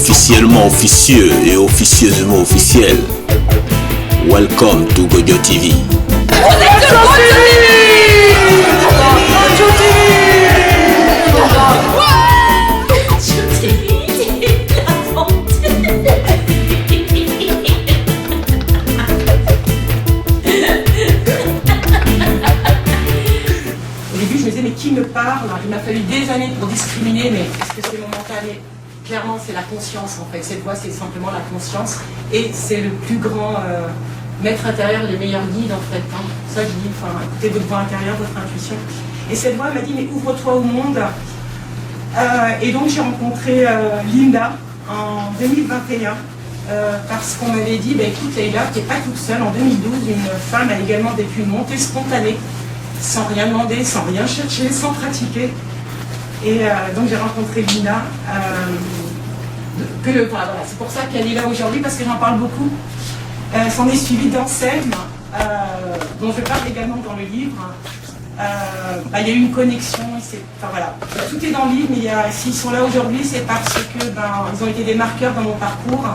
officiellement officieux et officieusement officiel. Welcome to Gojo TV. Qui me parle, il m'a fallu des années pour discriminer, mais est-ce que c'est momentané? Clairement, c'est la conscience en fait. Cette voix, c'est simplement la conscience. Et c'est le plus grand maître intérieur, les meilleurs guides en fait. Hein. Ça, je dis, enfin, écoutez votre voix intérieure, votre intuition. Et cette voix m'a dit, mais ouvre-toi au monde. Et donc, j'ai rencontré Linda en 2021. Parce qu'on m'avait dit, bah, écoute Leïla, tu n'es pas toute seule. En 2012, une femme a également vécu une montée spontanée, sans rien demander, sans rien chercher, sans pratiquer. Et donc j'ai rencontré Lina. Voilà, c'est pour ça qu'elle est là aujourd'hui, parce que j'en parle beaucoup. S'en est suivi d'Anselme, dont je parle également dans le livre. Il y a eu une connexion, voilà. Tout est dans le livre, mais s'ils sont là aujourd'hui, c'est parce que ils ont été des marqueurs dans mon parcours.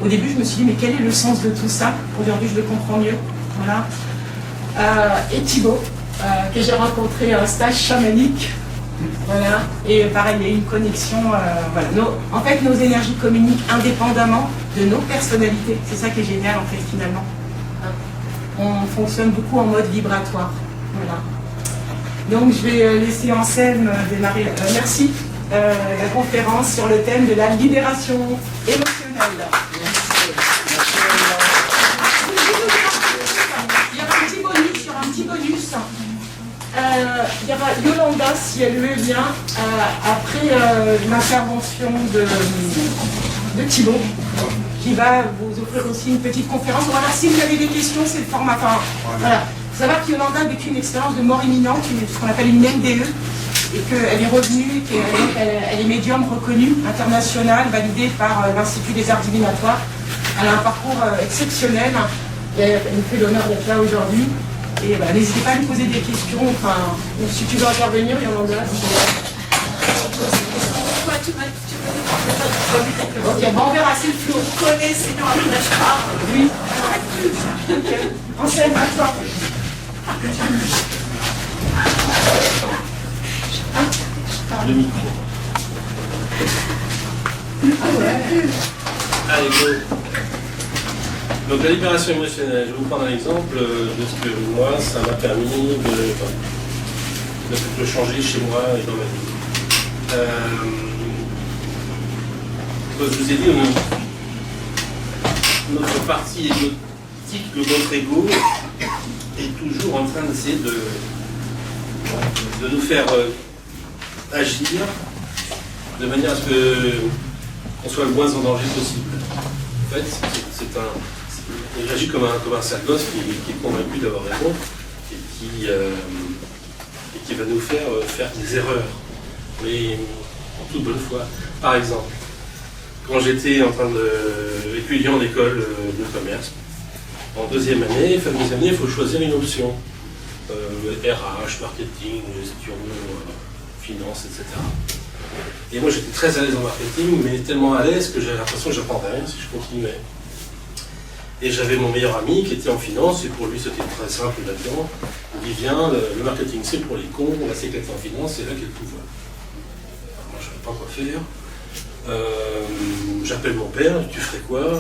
Au début, je me suis dit, mais quel est le sens de tout ça? Aujourd'hui, je le comprends mieux. Voilà. Et Thibaut, que j'ai rencontré à un stage chamanique. Voilà. Et pareil, il y a eu une connexion. Voilà. En fait, nos énergies communiquent indépendamment de nos personnalités. C'est ça qui est génial, en fait, finalement. On fonctionne beaucoup en mode vibratoire. Voilà. Donc, je vais laisser Anselme démarrer. Merci. La conférence sur le thème de la libération émotionnelle. Petit bonus, il y aura Yolanda, si elle le veut bien, après l'intervention de Thibaut, qui va vous offrir aussi une petite conférence. Voilà, si vous avez des questions, c'est le format. Voilà. Il faut savoir que Yolanda a vécu une expérience de mort imminente, ce qu'on appelle une MDE, et qu'elle est revenue, qu'elle est médium reconnue, internationale, validée par l'Institut des Arts Divinatoires. Elle a un parcours exceptionnel. Elle nous fait l'honneur d'être là aujourd'hui. Et n'hésitez pas à lui poser des questions, ou si tu veux intervenir, Yolanda. Ok, on verra, c'est le flot. Je connais, sinon après je pars. Oui. Enseigne à toi. Le micro. Ah ouais. Allez, go. Donc la libération émotionnelle, je vais vous prendre un exemple de ce que moi, ça m'a permis de changer chez moi et dans ma vie. Comme je vous ai dit, notre partie égotique, notre ego, est toujours en train d'essayer de nous faire agir de manière à ce qu'on soit le moins en danger possible. En fait, il agit comme un sale gosse qui est convaincu d'avoir raison et qui va nous faire des erreurs, mais en toute bonne foi. Par exemple, quand j'étais étudiant en école de commerce, en deuxième année, il faut choisir une option. RH, marketing, gestion, finance, etc. Et moi j'étais très à l'aise en marketing, mais tellement à l'aise que j'avais l'impression que je n'apprendrais rien si je continuais. Et j'avais mon meilleur ami qui était en finance, et pour lui c'était très simple là-dedans. Il dit, viens, le marketing c'est pour les cons, on va s'éclater en finance, c'est là qu'il y a le pouvoir. Alors moi je ne savais pas quoi faire. J'appelle mon père, tu ferais quoi,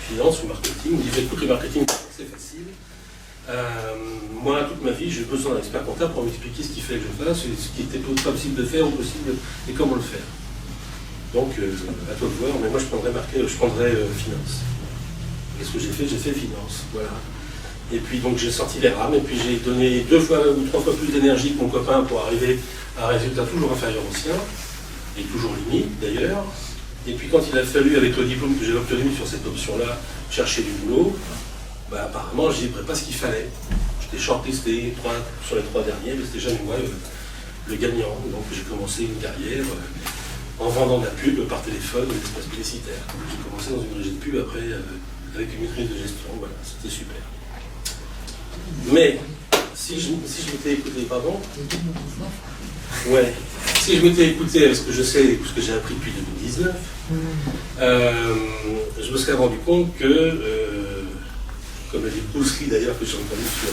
finance ou marketing? Il me dit, écoute, le marketing c'est facile. Moi toute ma vie j'ai besoin d'un expert comptable pour m'expliquer ce qu'il fait que je fasse, ce qui était pas possible de faire ou possible et comment le faire. Donc à toi de voir, mais moi je prendrais finance. Qu'est-ce que j'ai fait? J'ai fait finance, voilà. Et puis donc j'ai sorti les rames, et puis j'ai donné 2 fois ou 3 fois plus d'énergie que mon copain pour arriver à un résultat toujours inférieur au sien, et toujours limite d'ailleurs. Et puis quand il a fallu, avec le diplôme que j'ai obtenu sur cette option-là, chercher du boulot, apparemment je n'y pas ce qu'il fallait. J'étais shortlisté sur les 3 derniers, mais c'était jamais moi le gagnant. Donc j'ai commencé une carrière en vendant de la pub par téléphone, des espaces publicitaires. J'ai commencé dans une régie de pub après avec une maîtrise de gestion, voilà, c'était super. Mais si je m'étais écouté, pardon. Ouais. Si je m'étais écouté avec ce que je sais, ce que j'ai appris depuis 2019, je me serais rendu compte que, comme le dit Bruce Lee d'ailleurs, que j'ai entendu sur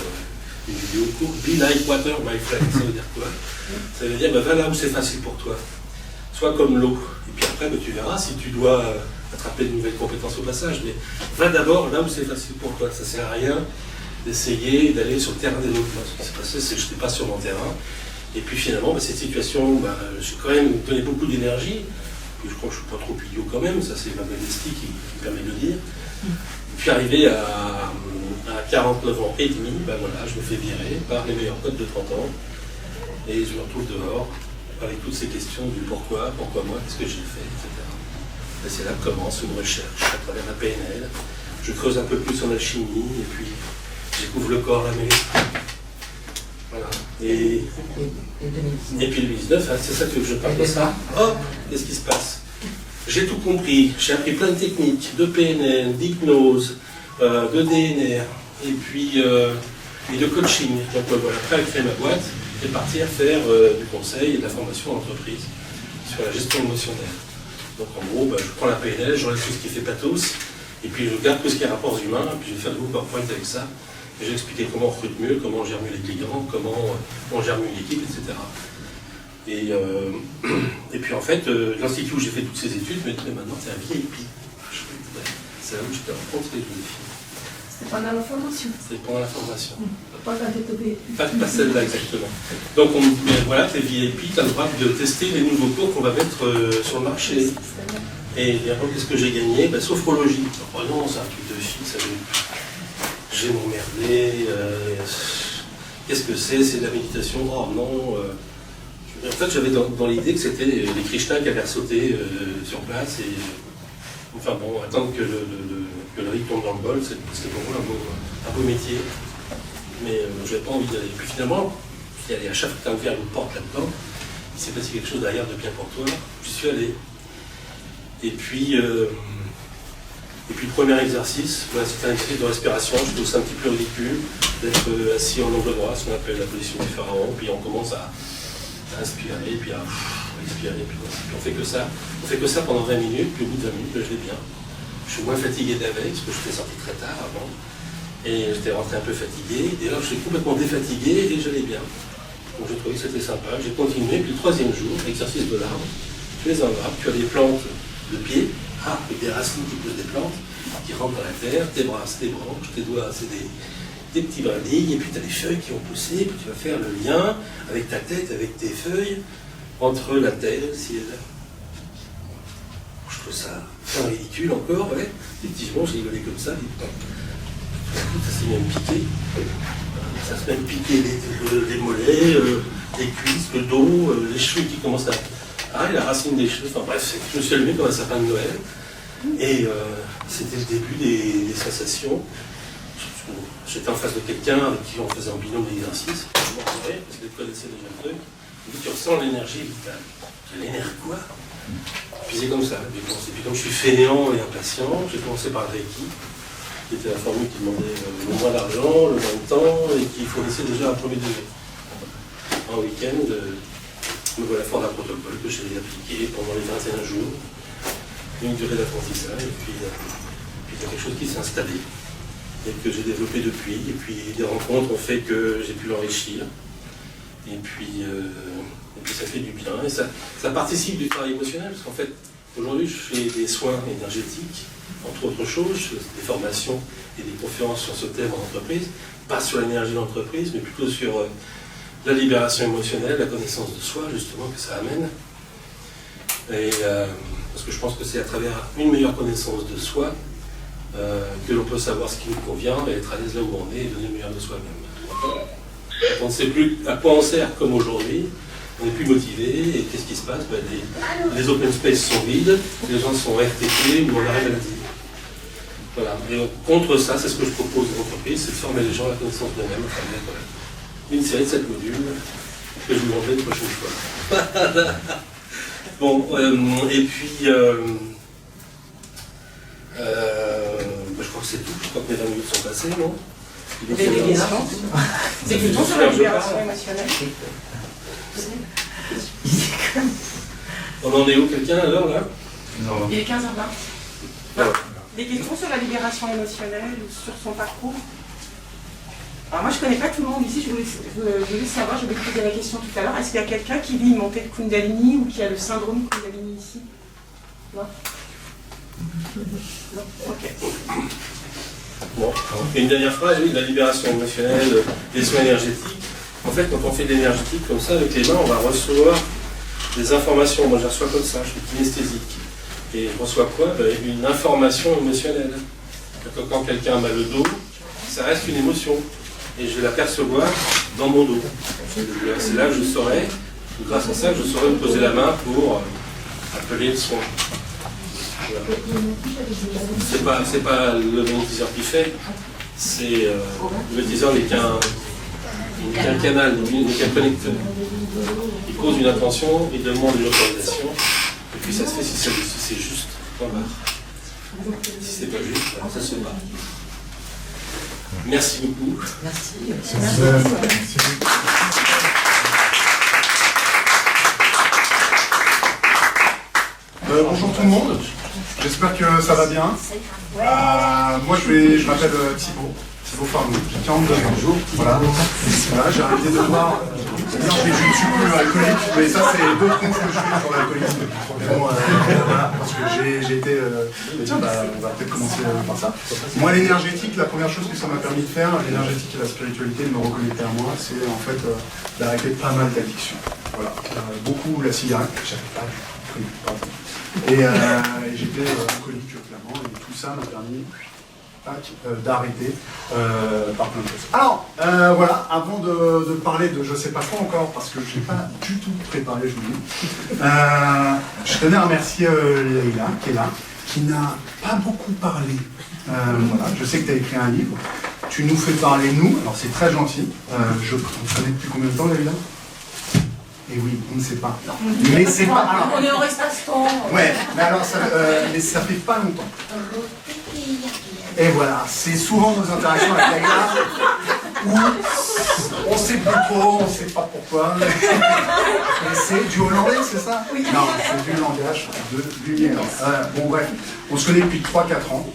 une vidéo courte, be like water, my friend, ça veut dire quoi? Ça veut dire, va là où c'est facile pour toi. Sois comme l'eau. Et puis après, tu verras si tu dois attraper de nouvelles compétences au passage, mais va d'abord là où c'est facile pour toi. Ça ne sert à rien d'essayer d'aller sur le terrain des autres. Ce qui s'est passé, c'est que je n'étais pas sur mon terrain. Et puis finalement, cette situation, j'ai quand même donné beaucoup d'énergie. Puis je crois que je ne suis pas trop idiot quand même, ça c'est ma modestie qui permet de le dire. Et puis arrivé à 49 ans et demi, voilà, je me fais virer par les meilleurs potes de 30 ans. Et je me retrouve dehors avec toutes ces questions du pourquoi moi, qu'est-ce que j'ai fait, etc. Et c'est là que commence une recherche à travers la PNL. Je creuse un peu plus en alchimie et puis j'écouvre le corps, l'âme et l'esprit. Voilà. Et puis 2019, c'est ça que je parle de ça. Hop, qu'est-ce qui se passe? J'ai tout compris, j'ai appris plein de techniques, de PNL, d'hypnose, de DNR, et puis et de coaching. Donc voilà, après créer ma boîte et partir faire du conseil et de la formation en entreprise sur la gestion émotionnelle. Donc en gros, je prends la PNL, j'enlève tout ce qui fait pathos, et puis je garde tout ce qui est rapports humains, et puis je vais faire du PowerPoint avec ça. Et j'ai expliqué comment on recrute mieux, comment on gère mieux les clients, comment on gère mieux l'équipe, etc. Et puis en fait, l'institut où j'ai fait toutes ces études me dit mais maintenant t'es un VIP. C'est là où je t'ai rencontré, je me filles. C'était pendant la formation. C'était pendant la formation. Pas quand t'étais Pas celle-là exactement. Donc voilà, t'es VIP, t'as le droit de tester les nouveaux cours qu'on va mettre sur le marché. Et après, qu'est-ce que j'ai gagné? Sophrologie. Oh non, c'est un truc de fille, ça j'ai m'emmerdé. Qu'est-ce que c'est? C'est de la méditation? Oh non. En fait, j'avais dans l'idée que c'était les Krishna qui avaient sauté sur place et enfin bon, attendre que le riz tombe dans le bol, c'était pour moi un beau métier. Mais je n'avais pas envie d'aller. Puis finalement, à chaque fois que tu as ouvert une porte là-dedans, il s'est passé quelque chose derrière de bien pour toi. J'y suis allé. Et puis le premier exercice, c'était un exercice de respiration. Je trouve ça un petit peu ridicule d'être assis en angle droit, ce qu'on appelle la position du pharaon. Puis on commence à inspirer, puis à expirer. Puis on fait que ça. On fait que ça pendant 20 minutes. Puis au bout de 20 minutes, je vais bien. Je suis moins fatigué d'avec, parce que je j'étais sorti très tard avant. Et j'étais rentré un peu fatigué. Et là, je suis complètement défatigué et j'allais bien. Donc j'ai trouvé que c'était sympa. J'ai continué. Puis le troisième jour, exercice de l'arbre. Tu es un arbre, tu as des plantes de pied, avec des racines qui poussent des plantes, qui rentrent dans la terre, tes bras, tes branches, tes doigts, c'est des petits brindilles, et puis tu as les feuilles qui ont poussé, et puis tu vas faire le lien avec ta tête, avec tes feuilles, entre la terre et le ciel. Je trouve ça un ridicule encore, ouais. Effectivement, j'ai rigolé comme ça, et ça s'est même piqué. Ça s'est même piqué les mollets, les cuisses, le dos, les cheveux qui commencent à... et la racine des cheveux, enfin bref, je me suis allumé comme un sapin de Noël. Et c'était le début des sensations. J'étais en face de quelqu'un avec qui on faisait un binôme d'exercice. Je m'en rappelais, parce qu'il connaissait déjà le truc. Il dit, tu ressens l'énergie vitale. L'énergie quoi? Puis c'est comme ça. Et puis comme je suis fainéant et impatient, j'ai commencé par le Reiki, qui était la formule qui demandait le moins d'argent, le moins de temps, et qui fournissait déjà un premier degré. Un week-end, me voilà fort d'un protocole que j'ai appliqué pendant les 21 jours, une durée d'apprentissage, et puis il y a quelque chose qui s'est installé et que j'ai développé depuis, et puis des rencontres ont fait que j'ai pu l'enrichir, et puis ça fait du bien, et ça participe du travail émotionnel, parce qu'en fait, aujourd'hui je fais des soins énergétiques, entre autres choses, je fais des formations et des conférences sur ce thème en entreprise, pas sur l'énergie d'entreprise, mais plutôt sur la libération émotionnelle, la connaissance de soi, justement, que ça amène. Et, parce que je pense que c'est à travers une meilleure connaissance de soi que l'on peut savoir ce qui nous convient et être à l'aise là où on est et donner le meilleur de soi-même. On ne sait plus à quoi on sert comme aujourd'hui, on n'est plus motivé, et qu'est-ce qui se passe? Les open space sont vides, les gens sont RTT ou en arrêt maladie. Voilà. Et donc, contre ça, c'est ce que je propose aux entreprises, c'est de former les gens à la connaissance d'eux-mêmes à travers une série de 7 modules que je vous montrerai une prochaine fois. Bon, et puis je crois que c'est tout. Je crois que mes 20 minutes sont passées, non? Des questions. Des questions sur la libération émotionnelle. On en est où, quelqu'un alors là? Non. Il est 15h20. Des questions sur la libération émotionnelle ou sur son parcours? Alors moi je connais pas tout le monde ici, je voulais savoir, je vais poser la question tout à l'heure, est-ce qu'il y a quelqu'un qui vit une montée de Kundalini ou qui a le syndrome Kundalini ici? Non? Non? Ok. Bon. Et une dernière phrase, oui, la libération émotionnelle, les soins énergétiques. En fait, quand on fait de l'énergétique comme ça, avec les mains, on va recevoir des informations. Moi je reçois comme ça, je suis kinesthésique. Et je reçois quoi? Une information émotionnelle. Quand quelqu'un a mal au dos, ça reste une émotion. Et je vais la percevoir dans mon dos. C'est là que je saurai, grâce à ça, je saurai me poser la main pour appeler le soin. Voilà. C'est pas le magnétiseur qui fait, c'est le magnétiseur n'est qu'un canal, n'est qu'un connecteur. Il pose une intention, il demande une autorisation, et puis ça se fait si c'est juste. Voilà. Si c'est pas juste, ça se bat. Merci beaucoup. Merci. Bonjour tout le monde, j'espère que ça va bien. Moi je m'appelle Thibaut Farnou, j'ai 42 ans. Voilà, j'ai arrêté de boire. Je ne suis plus alcoolique, mais ça c'est d'autres comptes que je suis sur l'alcoolisme depuis trop longtemps. Voilà, parce que j'ai été... tiens, on va peut-être commencer par ça. Moi l'énergétique, la première chose que ça m'a permis de faire, l'énergétique et la spiritualité, de me reconnecter à moi, c'est en fait d'arrêter pas mal d'addictions. Voilà, beaucoup la cigarette, j'avais pas et j'étais alcoolique clairement, et tout ça m'a permis d'arrêter par plein de choses. Alors, voilà, avant de parler de je sais pas quoi encore, parce que je n'ai pas du tout préparé, je vous dis, je tenais à remercier Leïla, qui est là, qui n'a pas beaucoup parlé. Voilà, je sais que tu as écrit un livre, tu nous fais parler nous, alors c'est très gentil. On te connaît depuis combien de temps, Leïla? Et oui, on ne sait pas. Mais c'est pas. Alors, on est en espace-temps. Ouais, mais alors mais ça fait pas longtemps. Et voilà, c'est souvent nos interactions avec Leïla où on sait plus trop, on sait pas pourquoi. Mais c'est du hollandais, c'est ça? Oui. Non, c'est du langage de lumière. Bon bref, on se connaît depuis 3-4 ans.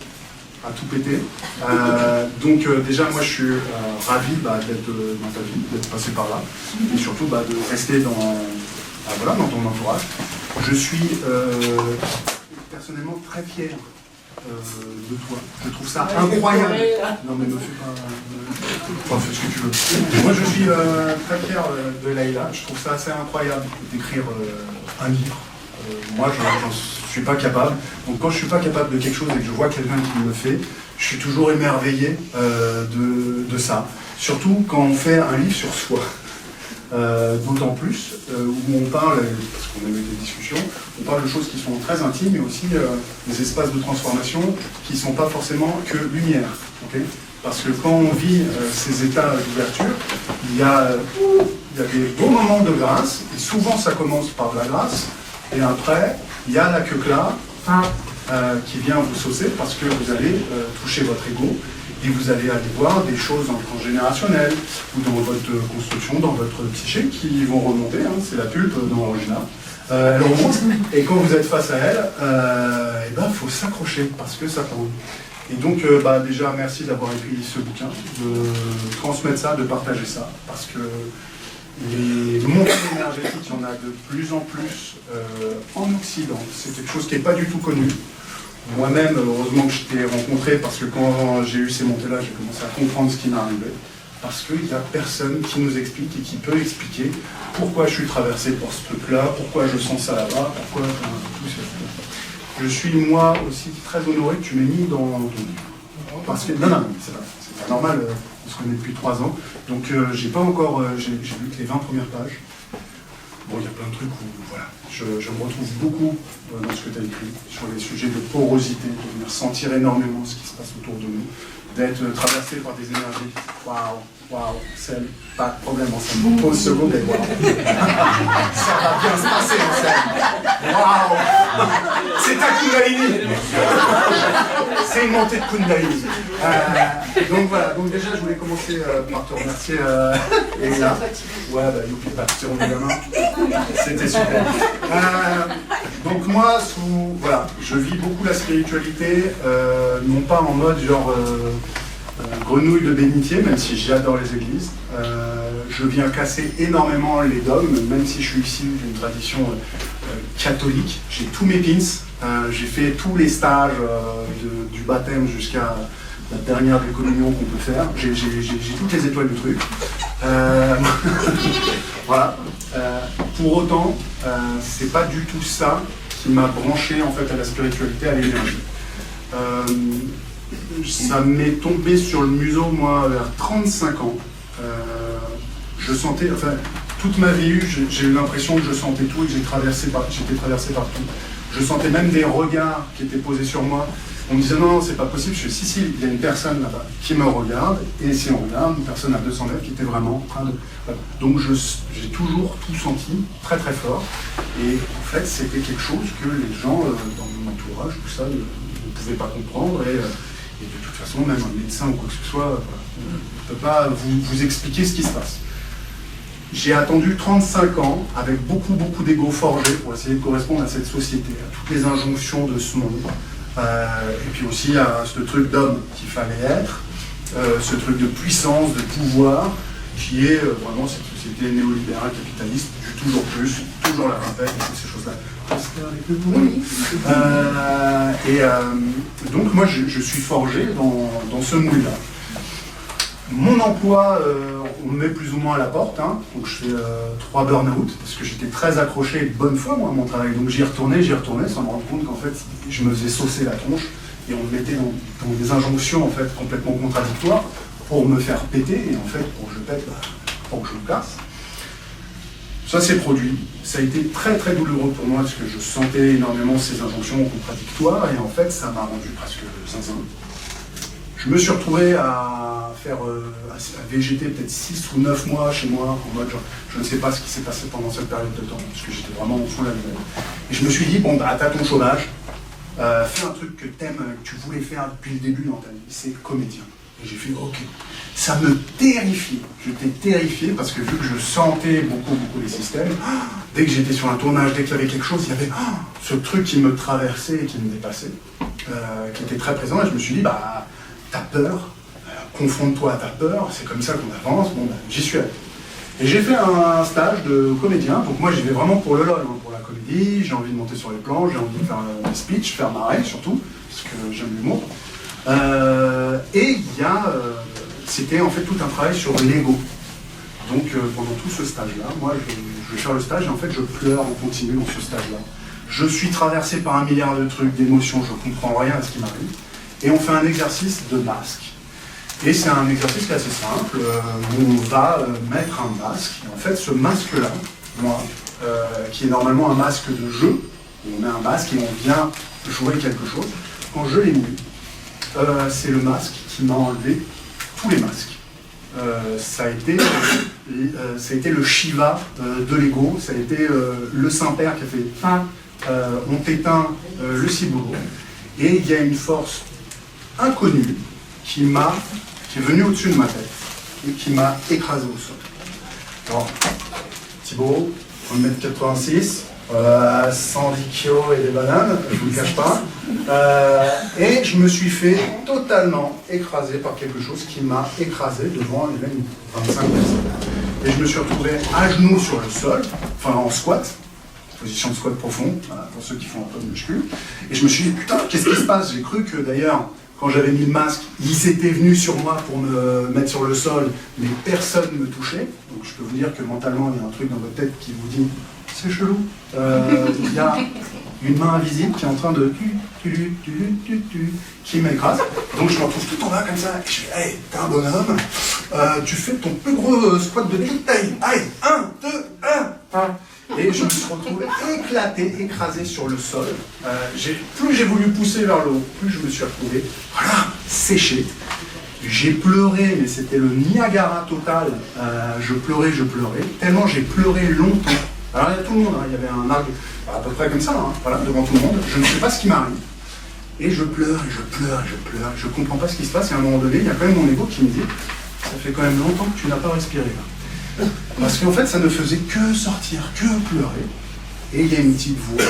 À tout péter. Donc déjà moi je suis ravi d'être dans ta vie, d'être passé par là, et surtout de rester dans ton entourage. Je suis personnellement très fier de toi. Je trouve ça incroyable. Non mais ne fais pas... fais ce que tu veux. Moi je suis très fier de Leïla. Je trouve ça assez incroyable d'écrire un livre. Moi, j'en suis pas capable. Donc, quand je suis pas capable de quelque chose et que je vois quelqu'un qui me le fait, je suis toujours émerveillé de ça. Surtout quand on fait un livre sur soi. D'autant plus où on parle, parce qu'on a eu des discussions, on parle de choses qui sont très intimes, mais aussi des espaces de transformation qui ne sont pas forcément que lumière. Okay, parce que quand on vit ces états d'ouverture, il y a des beaux moments de grâce, et souvent ça commence par de la grâce. Et après, il y a la queue-là qui vient vous saucer parce que vous allez toucher votre ego et vous allez aller voir des choses en transgénérationnel ou dans votre construction, dans votre psyché qui vont remonter. Hein, c'est la pulpe dans l'original. Elle remonte et quand vous êtes face à elle, il faut s'accrocher parce que ça tombe. Et donc, déjà, merci d'avoir écrit ce bouquin, de transmettre ça, de partager ça parce que les montées énergétiques, il y en a de plus en plus en Occident. C'est quelque chose qui n'est pas du tout connu. Moi-même, heureusement que je t'ai rencontré, parce que quand j'ai eu ces montées-là, j'ai commencé à comprendre ce qui m'arrivait. Parce qu'il n'y a personne qui nous explique et qui peut expliquer pourquoi je suis traversé par ce truc-là, pourquoi je sens ça là-bas, pourquoi tout ça. Je suis moi aussi très honoré que tu m'aies mis dans ton livre. Parce que, non, c'est pas normal. On se connaît depuis 3 ans, donc j'ai pas encore, j'ai lu que les 20 premières pages. Bon, il y a plein de trucs où, voilà, je me retrouve beaucoup dans ce que tu as écrit, sur les sujets de porosité, de venir sentir énormément ce qui se passe autour de nous, d'être traversé par des énergies. Waouh, c'est pas de problème en scène. Pause seconde et waouh. Ça va bien se passer en scène. Waouh, c'est ta Kundalini. C'est une montée de Kundalini. Donc voilà, donc déjà je voulais commencer par te remercier Elena. Ouais, bah youpi, bah, tirons les gamins. C'était super. Donc moi, voilà, je vis beaucoup la spiritualité, non pas en mode genre grenouille de bénitier, même si j'adore les églises. Je viens casser énormément les dogmes, même si je suis issu d'une tradition catholique. J'ai tous mes pins, j'ai fait tous les stages du baptême jusqu'à la dernière des communions qu'on peut faire. J'ai toutes les étoiles du truc. Voilà. Pour autant, c'est pas du tout ça qui m'a branché en fait à la spiritualité, à l'énergie. Ça m'est tombé sur le museau, moi, vers 35 ans. Je sentais, enfin, toute ma vie, j'ai eu l'impression que je sentais tout et que j'étais traversé par tout. Je sentais même des regards qui étaient posés sur moi. On me disait non, c'est pas possible. Je fais si, il y a une personne là-bas qui me regarde. Et si on regarde, une personne à 200 mètres qui était vraiment en train de... Voilà. Donc j'ai toujours tout senti, très très fort. Et en fait, c'était quelque chose que les gens dans mon entourage, tout ça, ne pouvaient pas comprendre. Et de toute façon, même un médecin ou quoi que ce soit, ne peut pas vous expliquer ce qui se passe. J'ai attendu 35 ans avec beaucoup d'ego forgé pour essayer de correspondre à cette société, à toutes les injonctions de ce monde. Et puis aussi à ce truc d'homme qu'il fallait être, ce truc de puissance, de pouvoir, qui est vraiment cette société néolibérale capitaliste, du toujours plus, toujours la rappel, et toutes ces choses-là. Donc moi je suis forgé dans ce moule-là. Mon emploi, on me met plus ou moins à la porte, hein. Donc je fais 3 burn-out, parce que j'étais très accroché de bonne foi moi à mon travail. Donc j'y retournais, sans me rendre compte qu'en fait je me faisais saucer la tronche, et on me mettait dans des injonctions en fait complètement contradictoires pour me faire péter, et en fait pour que je pète, pour que je me casse. Ça s'est produit, ça a été très très douloureux pour moi, parce que je sentais énormément ces injonctions contradictoires, et en fait ça m'a rendu presque zinzin. Je me suis retrouvé à végéter peut-être 6 ou 9 mois chez moi, en mode genre, je ne sais pas ce qui s'est passé pendant cette période de temps, parce que j'étais vraiment au fond de la nouvelle. Et je me suis dit, bon, bah, t'as ton chômage, fais un truc que t'aimes, que tu voulais faire depuis le début dans ta vie, c'est comédien. Et j'ai fait, ok. Ça me terrifiait, j'étais terrifié, parce que vu que je sentais beaucoup les systèmes, dès que j'étais sur un tournage, dès qu'il y avait quelque chose, il y avait ce truc qui me traversait et qui me dépassait, qui était très présent, et je me suis dit, bah, t'as peur, confronte-toi à ta peur, c'est comme ça qu'on avance, bon ben j'y suis allé. Et j'ai fait un stage de comédien, donc moi j'y vais vraiment pour le LOL, hein, pour la comédie, j'ai envie de monter sur les plans, j'ai envie de faire des speeches, faire marrer surtout, parce que j'aime l'humour. Et c'était en fait tout un travail sur l'ego. Donc pendant tout ce stage-là, moi je vais faire le stage et en fait je pleure en continu dans ce stage-là. Je suis traversé par 1 milliard de trucs, d'émotions, je comprends rien à ce qui m'arrive. Et on fait un exercice de masque. Et c'est un exercice qui est assez simple, où on va mettre un masque. Et en fait, ce masque-là, moi, qui est normalement un masque de jeu, on met un masque et on vient jouer quelque chose, quand je l'ai mis, c'est le masque qui m'a enlevé tous les masques. Ça a été le Shiva de l'ego, ça a été le Saint-Père qui a fait on t'éteint le ciboulot. Et il y a une force inconnue qui est venue au-dessus de ma tête et qui m'a écrasé au sol. Alors, Thibaut, 1m86, 110 kg et des bananes, je ne vous le cache pas. Et je me suis fait totalement écraser par quelque chose qui m'a écrasé devant les mêmes 25 personnes. Et je me suis retrouvé à genoux sur le sol, enfin en squat, position de squat profond, pour ceux qui font un peu de muscu. Et je me suis dit, putain, qu'est-ce qui se passe? J'ai cru que d'ailleurs, quand j'avais mis le masque, ils étaient venus sur moi pour me mettre sur le sol, mais personne ne me touchait. Donc je peux vous dire que mentalement, il y a un truc dans votre tête qui vous dit, c'est chelou. Il y a une main invisible qui est en train de qui m'écrase. Donc je me retrouve tout en bas comme ça, et je fais, hey, t'es un bonhomme, tu fais ton plus gros squat de toute taille. Allez, 1, 2, 1. Et je me suis retrouvé éclaté, écrasé sur le sol. Plus j'ai voulu pousser vers le haut, plus je me suis retrouvé, voilà, séché. J'ai pleuré, mais c'était le Niagara total. Je pleurais, tellement j'ai pleuré longtemps. Alors il y a tout le monde, hein. Il y avait un arc à peu près comme ça, hein, voilà, devant tout le monde. Je ne sais pas ce qui m'arrive. Et je pleure, je comprends pas ce qui se passe. Et à un moment donné, il y a quand même mon ego qui me dit, ça fait quand même longtemps que tu n'as pas respiré là. Parce qu'en fait, ça ne faisait que sortir, que pleurer. Et il y a une petite voix.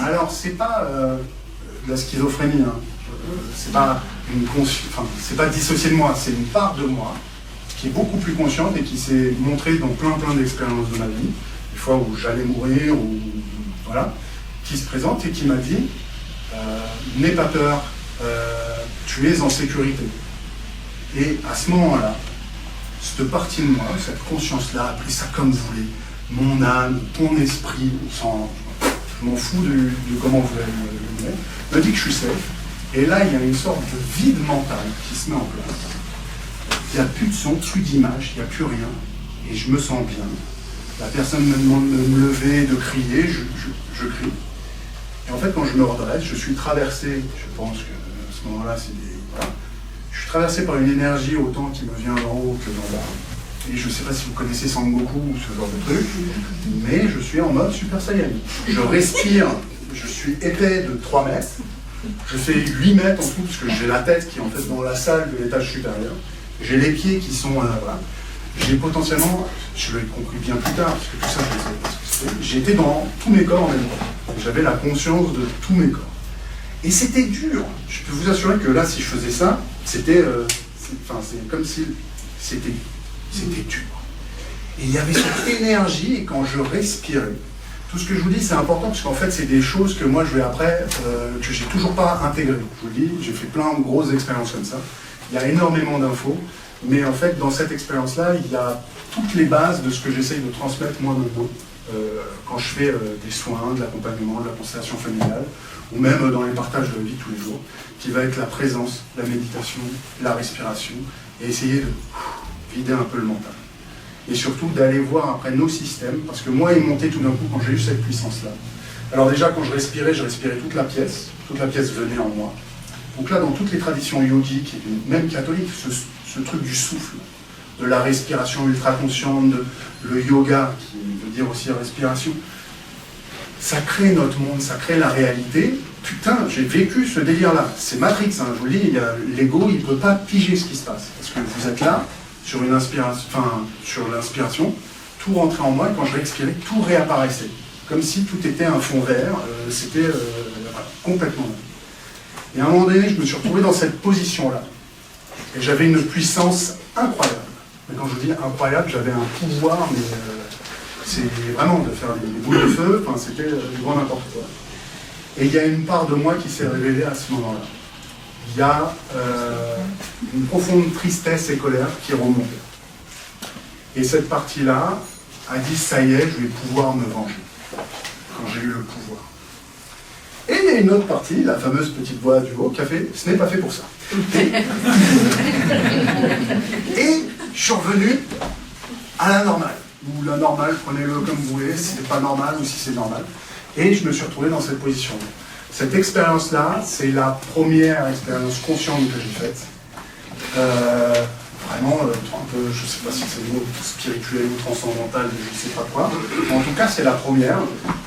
Alors, c'est pas de la schizophrénie, hein. C'est pas c'est pas dissocié de moi, c'est une part de moi qui est beaucoup plus consciente et qui s'est montrée dans plein d'expériences de ma vie, des fois où j'allais mourir, ou voilà, qui se présente et qui m'a dit n'aie pas peur, tu es en sécurité. Et à ce moment-là, cette partie de moi, cette conscience-là, appelez ça comme vous voulez, mon âme, ton esprit, je m'en fous de comment vous allez le dire, me dit que je suis safe. Et là, il y a une sorte de vide mental qui se met en place. Il n'y a plus de son, plus d'image, il n'y a plus rien. Et je me sens bien. La personne me demande de me lever, de crier, je crie. Et en fait, quand je me redresse, je suis traversé, je pense que à ce moment-là, voilà. Je suis traversé par une énergie autant qui me vient d'en haut que d'en bas. Et je ne sais pas si vous connaissez Sangoku ou ce genre de truc, mais je suis en mode Super Saiyan. Je respire, je suis épais de 3 mètres. Je fais 8 mètres en tout, parce que j'ai la tête qui est en fait dans la salle de l'étage supérieur. J'ai les pieds qui sont voilà. J'ai potentiellement, je l'ai compris bien plus tard, parce que tout ça, je ne savais pas ce que c'était. J'étais dans tous mes corps en même temps. J'avais la conscience de tous mes corps. Et c'était dur. Je peux vous assurer que là, si je faisais ça, c'était c'est comme si c'était dur. Et il y avait cette énergie, et quand je respirais, tout ce que je vous dis, c'est important parce qu'en fait, c'est des choses que moi, je vais après, que j'ai toujours pas intégrées. Je vous le dis, j'ai fait plein de grosses expériences comme ça. Il y a énormément d'infos, mais en fait, dans cette expérience-là, il y a toutes les bases de ce que j'essaye de transmettre moi maintenant, quand je fais des soins, de l'accompagnement, de la constellation familiale, ou même dans les partages de vie tous les jours, qui va être la présence, la méditation, la respiration, et essayer de vider un peu le mental. Et surtout d'aller voir après nos systèmes, parce que moi, il montait tout d'un coup quand j'ai eu cette puissance-là. Alors déjà, quand je respirais toute la pièce venait en moi. Donc là, dans toutes les traditions yogiques, et même catholiques, ce truc du souffle, de la respiration ultra-consciente, le yoga, qui veut dire aussi respiration, ça crée notre monde, ça crée la réalité. Putain, j'ai vécu ce délire-là. C'est Matrix, hein, je vous le dis, l'ego, il ne peut pas piger ce qui se passe. Parce que vous êtes là, sur l'inspiration, tout rentrait en moi, et quand je réexpirais, tout réapparaissait. Comme si tout était un fond vert, c'était complètement là. Et à un moment donné, je me suis retrouvé dans cette position-là. Et j'avais une puissance incroyable. Mais quand je dis incroyable, j'avais un pouvoir, mais c'est vraiment de faire des boules de feu, enfin, c'était du grand n'importe quoi. Et il y a une part de moi qui s'est révélée à ce moment-là. Il y a une profonde tristesse et colère qui remontait. Et cette partie-là a dit, ça y est, je vais pouvoir me venger. Quand j'ai eu le pouvoir. Et il y a une autre partie, la fameuse petite voix du haut, qui a fait, ce n'est pas fait pour ça. Et je suis revenu à la normale. Ou la normale, prenez-le comme vous voulez, si c'est pas normal ou si c'est normal. Et je me suis retrouvé dans cette position-là. Cette expérience-là, c'est la première expérience consciente que j'ai faite. Vraiment, un peu, je ne sais pas si c'est le mot spirituel ou transcendantal, je ne sais pas quoi. En tout cas, c'est la première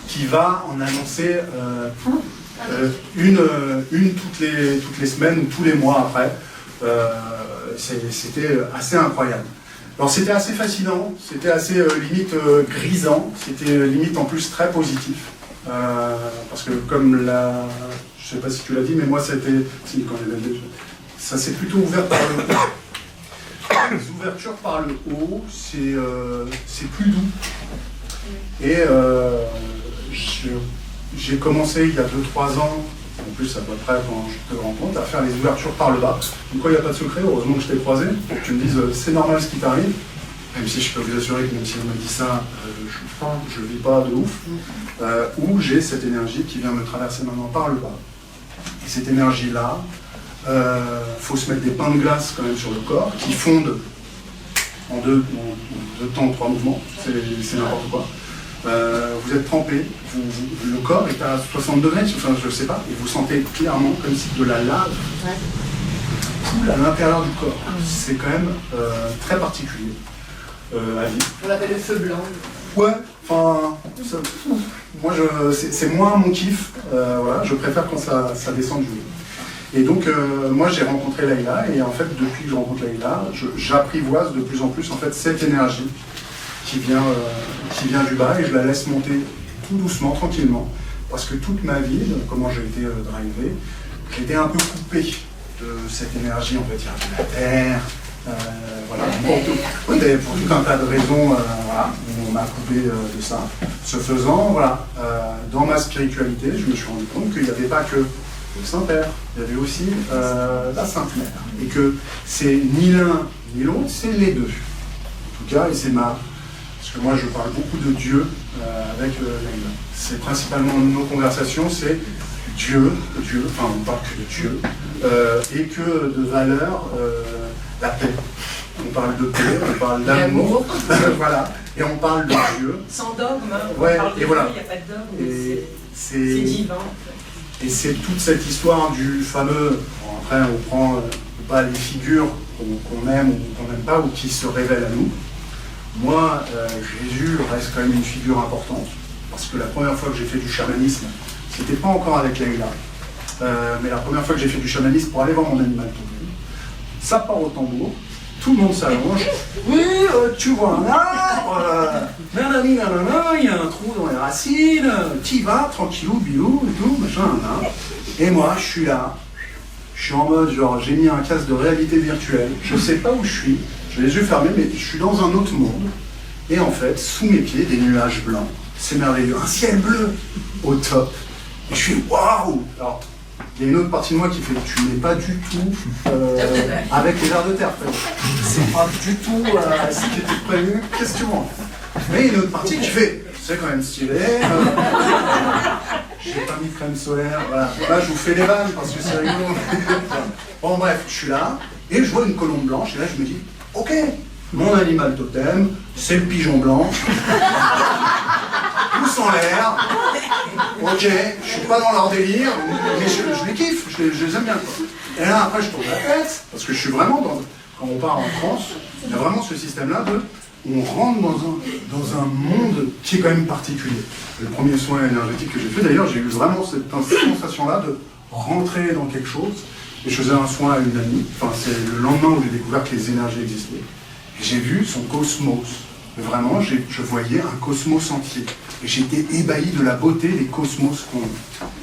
qui va en annoncer une toutes les semaines ou tous les mois après. C'était assez incroyable. Alors c'était assez fascinant, c'était assez limite grisant, c'était limite en plus très positif. Parce que comme je ne sais pas si tu l'as dit, mais moi ça s'est plutôt ouvert par le haut. Les ouvertures par le haut, c'est plus doux. Et j'ai commencé il y a 2-3 ans, en plus à peu près quand je te rencontre, à faire les ouvertures par le bas. Donc il n'y a pas de secret, heureusement que je t'ai croisé, pour que tu me dises c'est normal ce qui t'arrive. Même si je peux vous assurer que même si on me dit ça, je ne vis pas de ouf, où j'ai cette énergie qui vient me traverser maintenant par le bas. Et cette énergie-là, faut se mettre des pains de glace quand même sur le corps, qui fondent en deux temps, 3 mouvements, c'est n'importe quoi. Vous êtes trempé, le corps est à 60 degrés, enfin je ne sais pas, et vous sentez clairement comme si de la lave foule à l'intérieur du corps. C'est quand même très particulier à vivre. On l'appelle le feu blanc. Ouais, enfin, moi c'est moins mon kiff, voilà, je préfère quand ça descend du haut. Et donc moi j'ai rencontré Layla, et en fait depuis que je rencontre Layla, j'apprivoise de plus en plus en fait cette énergie qui vient du bas, et je la laisse monter tout doucement, tranquillement, parce que toute ma vie, comment j'ai été drivé, j'ai été un peu coupé de cette énergie, on va dire, de la terre. Voilà, pour tout un tas de raisons, voilà, on m'a coupé de ça. Ce faisant, voilà, dans ma spiritualité, je me suis rendu compte qu'il n'y avait pas que le Saint-Père, il y avait aussi la Sainte Mère. Et que c'est ni l'un ni l'autre, c'est les deux. En tout cas, et c'est parce que moi je parle beaucoup de Dieu avec Layla. C'est principalement nos conversations, c'est Dieu, enfin on parle que de Dieu, et que de valeurs. La paix. On parle de paix, on parle d'amour, voilà, et on parle de Dieu. Sans dogme, hein. Ouais, On parle de et voilà. Dieu, il n'y a pas de dogme, Et c'est divin. Et c'est toute cette histoire du fameux, bon, après on prend pas les figures qu'on aime ou qu'on n'aime pas ou qui se révèlent à nous. Moi, Jésus reste quand même une figure importante, parce que la première fois que j'ai fait du chamanisme, c'était pas encore avec Layla, mais la première fois que j'ai fait du chamanisme pour aller voir mon animal totem, ça part au tambour, tout le monde s'allonge. Oui, tu vois un arbre, nanani, nanana, il y a un trou dans les racines, t'y vas, tranquillou, bilou, et tout, machin, nanana. Et moi, je suis là, je suis en mode, genre, j'ai mis un casque de réalité virtuelle, je sais pas où je suis, j'ai les yeux fermés, mais je suis dans un autre monde. Et en fait, sous mes pieds, des nuages blancs, c'est merveilleux, un ciel bleu au top. Et je suis waouh! Alors, il y a une autre partie de moi qui fait tu n'es pas du tout avec les vers de terre. C'est pas du tout ce qui était prévu. Qu'est-ce que tu vois? Mais il y a une autre partie qui fait c'est quand même stylé. J'ai pas mis de crème solaire. Voilà. Là, je vous fais les vannes parce que c'est rigolo. Bon, bref, je suis là et je vois une colombe blanche et là, je me dis ok, mon animal totem, c'est le pigeon blanc. Pousse en l'air. Ok, je suis pas dans leur délire, mais je les kiffe, je les aime bien, quoi. Et là, après, je tourne la tête, parce que je suis vraiment dans... Quand on part en France, il y a vraiment ce système-là de... On rentre dans un monde qui est quand même particulier. Le premier soin énergétique que j'ai fait, d'ailleurs, j'ai eu vraiment cette sensation-là de rentrer dans quelque chose. Et je faisais un soin à une amie, enfin, c'est le lendemain où j'ai découvert que les énergies existaient. Et j'ai vu son cosmos. Vraiment, je voyais un cosmos entier. Et j'étais ébahi de la beauté des cosmos qu'on...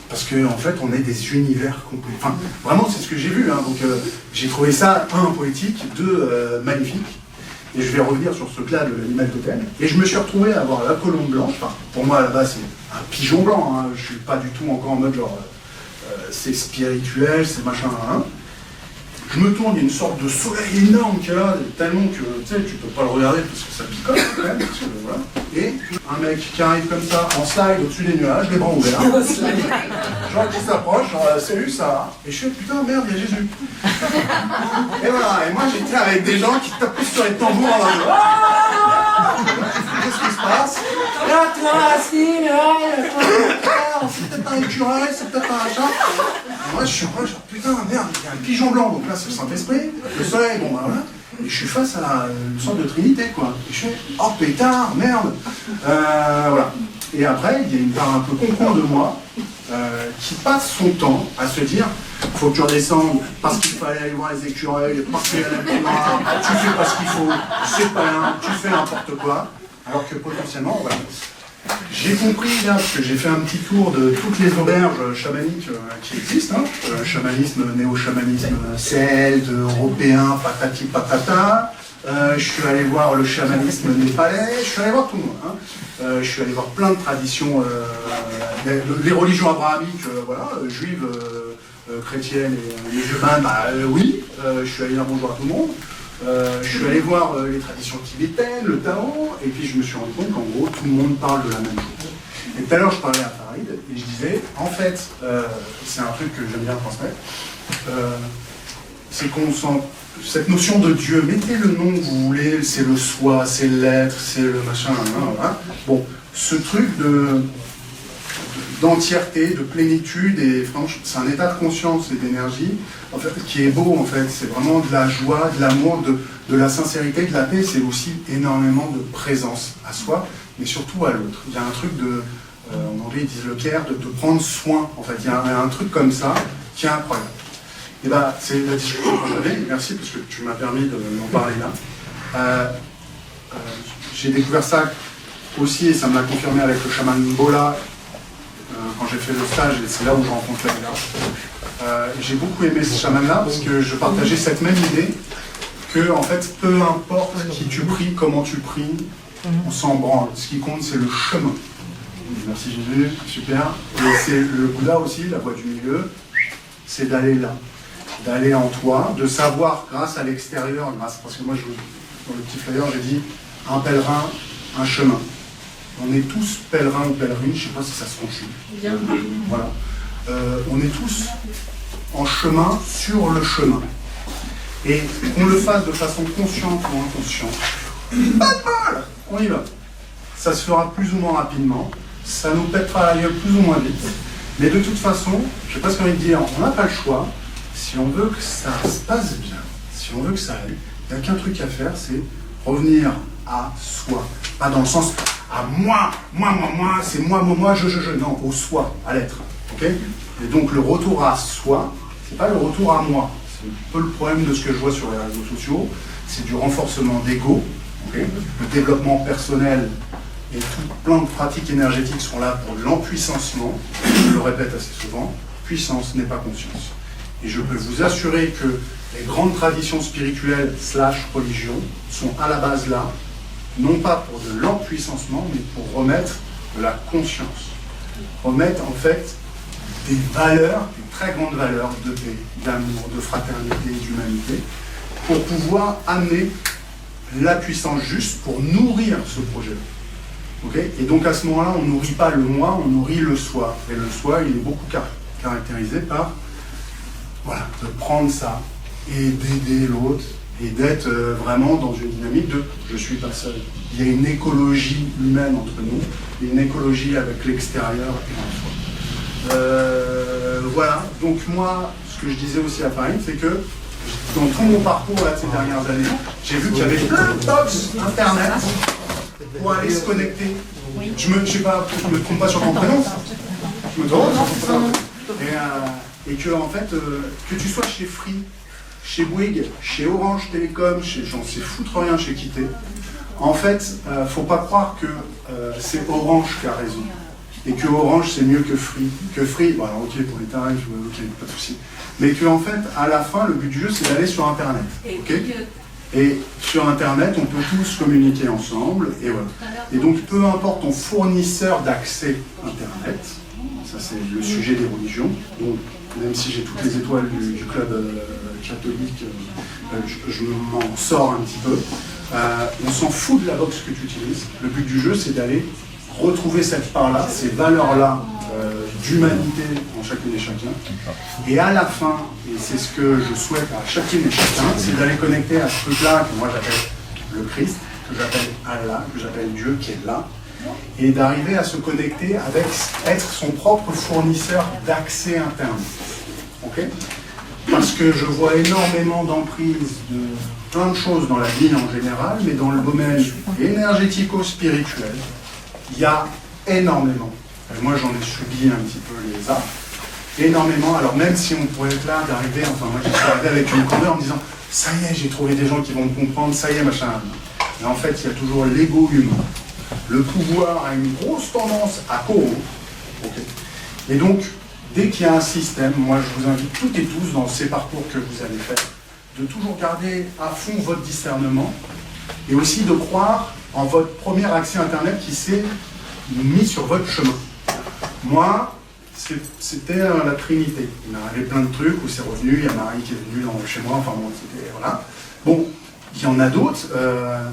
Parce qu'en fait, on est des univers complets. Enfin, vraiment, c'est ce que j'ai vu. Hein. Donc, j'ai trouvé ça, un, poétique, deux, magnifique. Et je vais revenir sur ce truc-là de l'animal totem. Et je me suis retrouvé à avoir la colombe blanche. Enfin, pour moi, là-bas, c'est un pigeon blanc. Hein. Je suis pas du tout encore en mode genre... c'est spirituel, c'est machin... Hein. Je me tourne, il y a une sorte de soleil énorme qui est là, tellement que tu sais, tu peux pas le regarder parce que ça picote quand même. Parce que, voilà. Et un mec qui arrive comme ça, en slide au-dessus des nuages, les bras ouverts. Genre qui s'approche, genre salut, ça va. Et je fais putain, merde, il y a Jésus. Et voilà, et moi j'étais avec des gens qui tapaient sur les tambours en mode qu'est-ce qui se passe? Là, toi, c'est peut-être un écureuil, c'est peut-être un machin. Moi je suis proche, genre putain, merde, il y a un pigeon blanc, donc là c'est le Saint-Esprit, le soleil, bon bah voilà. Et je suis face à une sorte de trinité, quoi. Et je fais, oh pétard, merde. Voilà. Et après, il y a une part un peu con de moi qui passe son temps à se dire, faut que tu redescendes parce qu'il fallait aller voir les écureuils, parce qu'il y a la pluie noire, tu fais pas ce qu'il faut, c'est pas là, tu fais n'importe quoi. Alors que potentiellement, voilà. J'ai compris là, parce que j'ai fait un petit tour de toutes les auberges chamaniques qui existent, hein. Chamanisme, néo-chamanisme celte, européen, patati patata. Je suis allé voir le chamanisme népalais, je suis allé voir tout le monde. Hein. Je suis allé voir plein de traditions, les religions abrahamiques, voilà, juives, chrétiennes et musulmanes, bah, oui. Je suis allé dire bonjour à tout le monde. Je suis allé voir les traditions tibétaines, le Tao, et puis je me suis rendu compte qu'en gros, tout le monde parle de la même chose. Et tout à l'heure, je parlais à Farid, et je disais, en fait, c'est un truc que j'aime bien transmettre, c'est qu'on sent cette notion de Dieu, mettez le nom que vous voulez, c'est le soi, c'est l'être, c'est le machin, hein, voilà. Bon, ce truc d'entièreté, de plénitude, et franchement, c'est un état de conscience et d'énergie en fait, qui est beau en fait. C'est vraiment de la joie, de l'amour, de la sincérité, de la paix. C'est aussi énormément de présence à soi, mais surtout à l'autre. Il y a un truc de, en anglais ils disent le care, de prendre soin. En fait, il y a un truc comme ça qui est incroyable. Et ben, c'est la discussion que j'avais. Merci parce que tu m'as permis de m'en parler là. J'ai découvert ça aussi, et ça me l'a confirmé avec le chaman Bola quand j'ai fait le stage, et c'est là où je rencontre Leïla. J'ai beaucoup aimé ce chaman-là parce que je partageais cette même idée que, en fait, peu importe qui tu pries, comment tu pries, on s'en branle. Ce qui compte, c'est le chemin. Merci Jésus, super. Et c'est le Bouddha aussi, la voie du milieu, c'est d'aller là, d'aller en toi, de savoir grâce à l'extérieur, parce que moi, dans le petit flyer, j'ai dit un pèlerin, un chemin. On est tous pèlerins ou pèlerines, je ne sais pas si ça se conjugue. Voilà. On est tous en chemin sur le chemin. Et qu'on le fasse de façon consciente ou inconsciente, pas de mal, on y va. Ça se fera plus ou moins rapidement, ça nous pètera la gueule plus ou moins vite, mais de toute façon, je n'ai pas ce qu'on envie de dire, on n'a pas le choix. Si on veut que ça se passe bien, si on veut que ça aille, il n'y a qu'un truc à faire, c'est revenir à soi. Pas dans le sens à moi, c'est moi, je, non, au soi, à l'être. Okay, et donc le retour à soi, c'est pas le retour à moi. C'est un peu le problème de ce que je vois sur les réseaux sociaux, c'est du renforcement d'ego. Okay, le développement personnel et tout plein de pratiques énergétiques sont là pour l'empuissancement. Je le répète assez souvent, puissance n'est pas conscience. Et je peux vous assurer que les grandes traditions spirituelles / religion sont à la base là, non pas pour de l'empuissancement, mais pour remettre de la conscience. Remettre en fait des valeurs, des très grandes valeurs de paix, d'amour, de fraternité, d'humanité, pour pouvoir amener la puissance juste pour nourrir ce projet. Okay, et donc à ce moment-là, on ne nourrit pas le moi, on nourrit le soi. Et le soi, il est beaucoup caractérisé par voilà, de prendre ça et d'aider l'autre, et d'être vraiment dans une dynamique de « je ne suis pas seul ». Il y a une écologie humaine entre nous, et une écologie avec l'extérieur et en soi. Voilà, donc moi, ce que je disais aussi à Paris, c'est que dans tout mon parcours là, de ces dernières années, j'ai vu qu'il y avait plein de box internet pour aller se connecter. Je me trompe pas sur ton prénom. Je me trompe. Et que, en fait, que tu sois chez Free, chez Bouygues, chez Orange Télécom, j'en sais foutre rien chez Quitté. En fait, faut pas croire que c'est Orange qui a raison. Et que Orange c'est mieux que Free. Que Free, bon alors ok pour les tarifs, ok, pas de souci. Mais que en fait, à la fin, le but du jeu c'est d'aller sur Internet. Okay, et sur Internet, on peut tous communiquer ensemble, et voilà. Et donc, peu importe ton fournisseur d'accès Internet, ça c'est le sujet des religions, donc même si j'ai toutes les étoiles du club catholique, je m'en sors un petit peu. On s'en fout de la box que tu utilises. Le but du jeu, c'est d'aller retrouver cette part-là, ces valeurs-là d'humanité en chacune et chacun. Et à la fin, et c'est ce que je souhaite à chacune et chacun, c'est d'aller connecter à ce truc-là que moi j'appelle le Christ, que j'appelle Allah, que j'appelle Dieu qui est là, et d'arriver à se connecter avec, être son propre fournisseur d'accès interne. Okay, parce que je vois énormément d'emprise de plein de choses dans la vie en général, mais dans le domaine énergético-spirituel, il y a énormément. Et moi j'en ai subi un petit peu les arts. Énormément, alors même si on pourrait être là, d'arriver, enfin moi j'étais arrivé avec une candeur en me disant ça y est, j'ai trouvé des gens qui vont me comprendre, ça y est, machin. Et en fait, il y a toujours l'ego humain. Le pouvoir a une grosse tendance à corrompre. Okay. Et donc, dès qu'il y a un système, moi je vous invite toutes et tous dans ces parcours que vous allez faire, de toujours garder à fond votre discernement et aussi de croire en votre premier accès Internet qui s'est mis sur votre chemin. Moi, c'était la Trinité. Il m'est arrivé plein de trucs où c'est revenu, il y a Marie qui est venue chez moi, enfin bon, c'était, voilà. Bon, il y en a d'autres,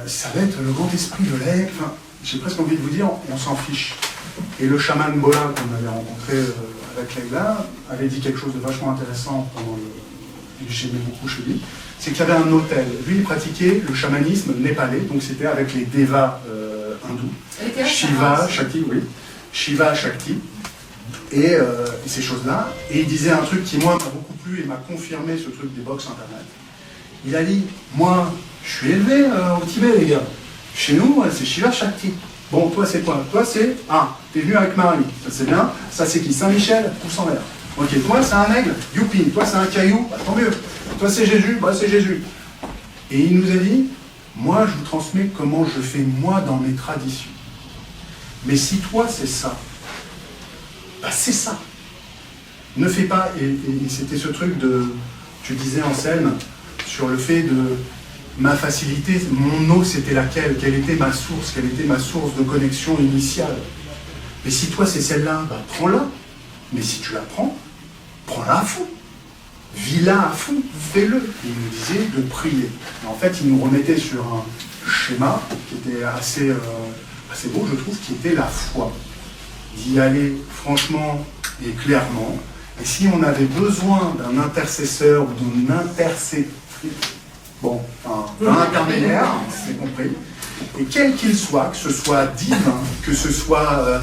ça va être le grand esprit de l'air, enfin, j'ai presque envie de vous dire, on s'en fiche. Et le chaman Bola qu'on avait rencontré avec Leïla avait dit quelque chose de vachement intéressant pendant j'aimais beaucoup chez lui, c'est qu'il y avait un hôtel. Lui, il pratiquait le chamanisme népalais, donc c'était avec les devas hindous. Shiva, Shakti, oui. Shiva, Shakti. et ces choses-là. Et il disait un truc qui, moi, m'a beaucoup plu et m'a confirmé ce truc des box internet. Il a dit, moi, je suis élevé au Tibet, les gars. Chez nous, c'est Shiva Shakti. Bon, toi, c'est quoi? Toi, c'est, t'es venu avec Marie. Ça, c'est bien. Ça, c'est qui? Saint-Michel, pouce en l'air. Ok, toi, c'est un aigle. Youpi. Toi, c'est un caillou. Bah, tant mieux. Toi, c'est Jésus. Bah, c'est Jésus. Et il nous a dit, moi, je vous transmets comment je fais moi dans mes traditions. Mais si toi, c'est ça, bah, c'est ça. Ne fais pas, et c'était ce truc de, tu disais Anselme, sur le fait de ma facilité, mon eau c'était laquelle? Quelle était ma source? Quelle était ma source de connexion initiale? Mais si toi c'est celle-là, bah, prends-la. Mais si tu la prends, prends-la à fond. Vis-la à fond, fais-le. Il nous disait de prier. Et en fait, il nous remettait sur un schéma qui était assez beau, je trouve, qui était la foi. D'y aller franchement et clairement. Et si on avait besoin d'un intercesseur ou d'un intercesseur, d'un intermédiaire, c'est compris, et quel qu'il soit, que ce soit divin, que ce soit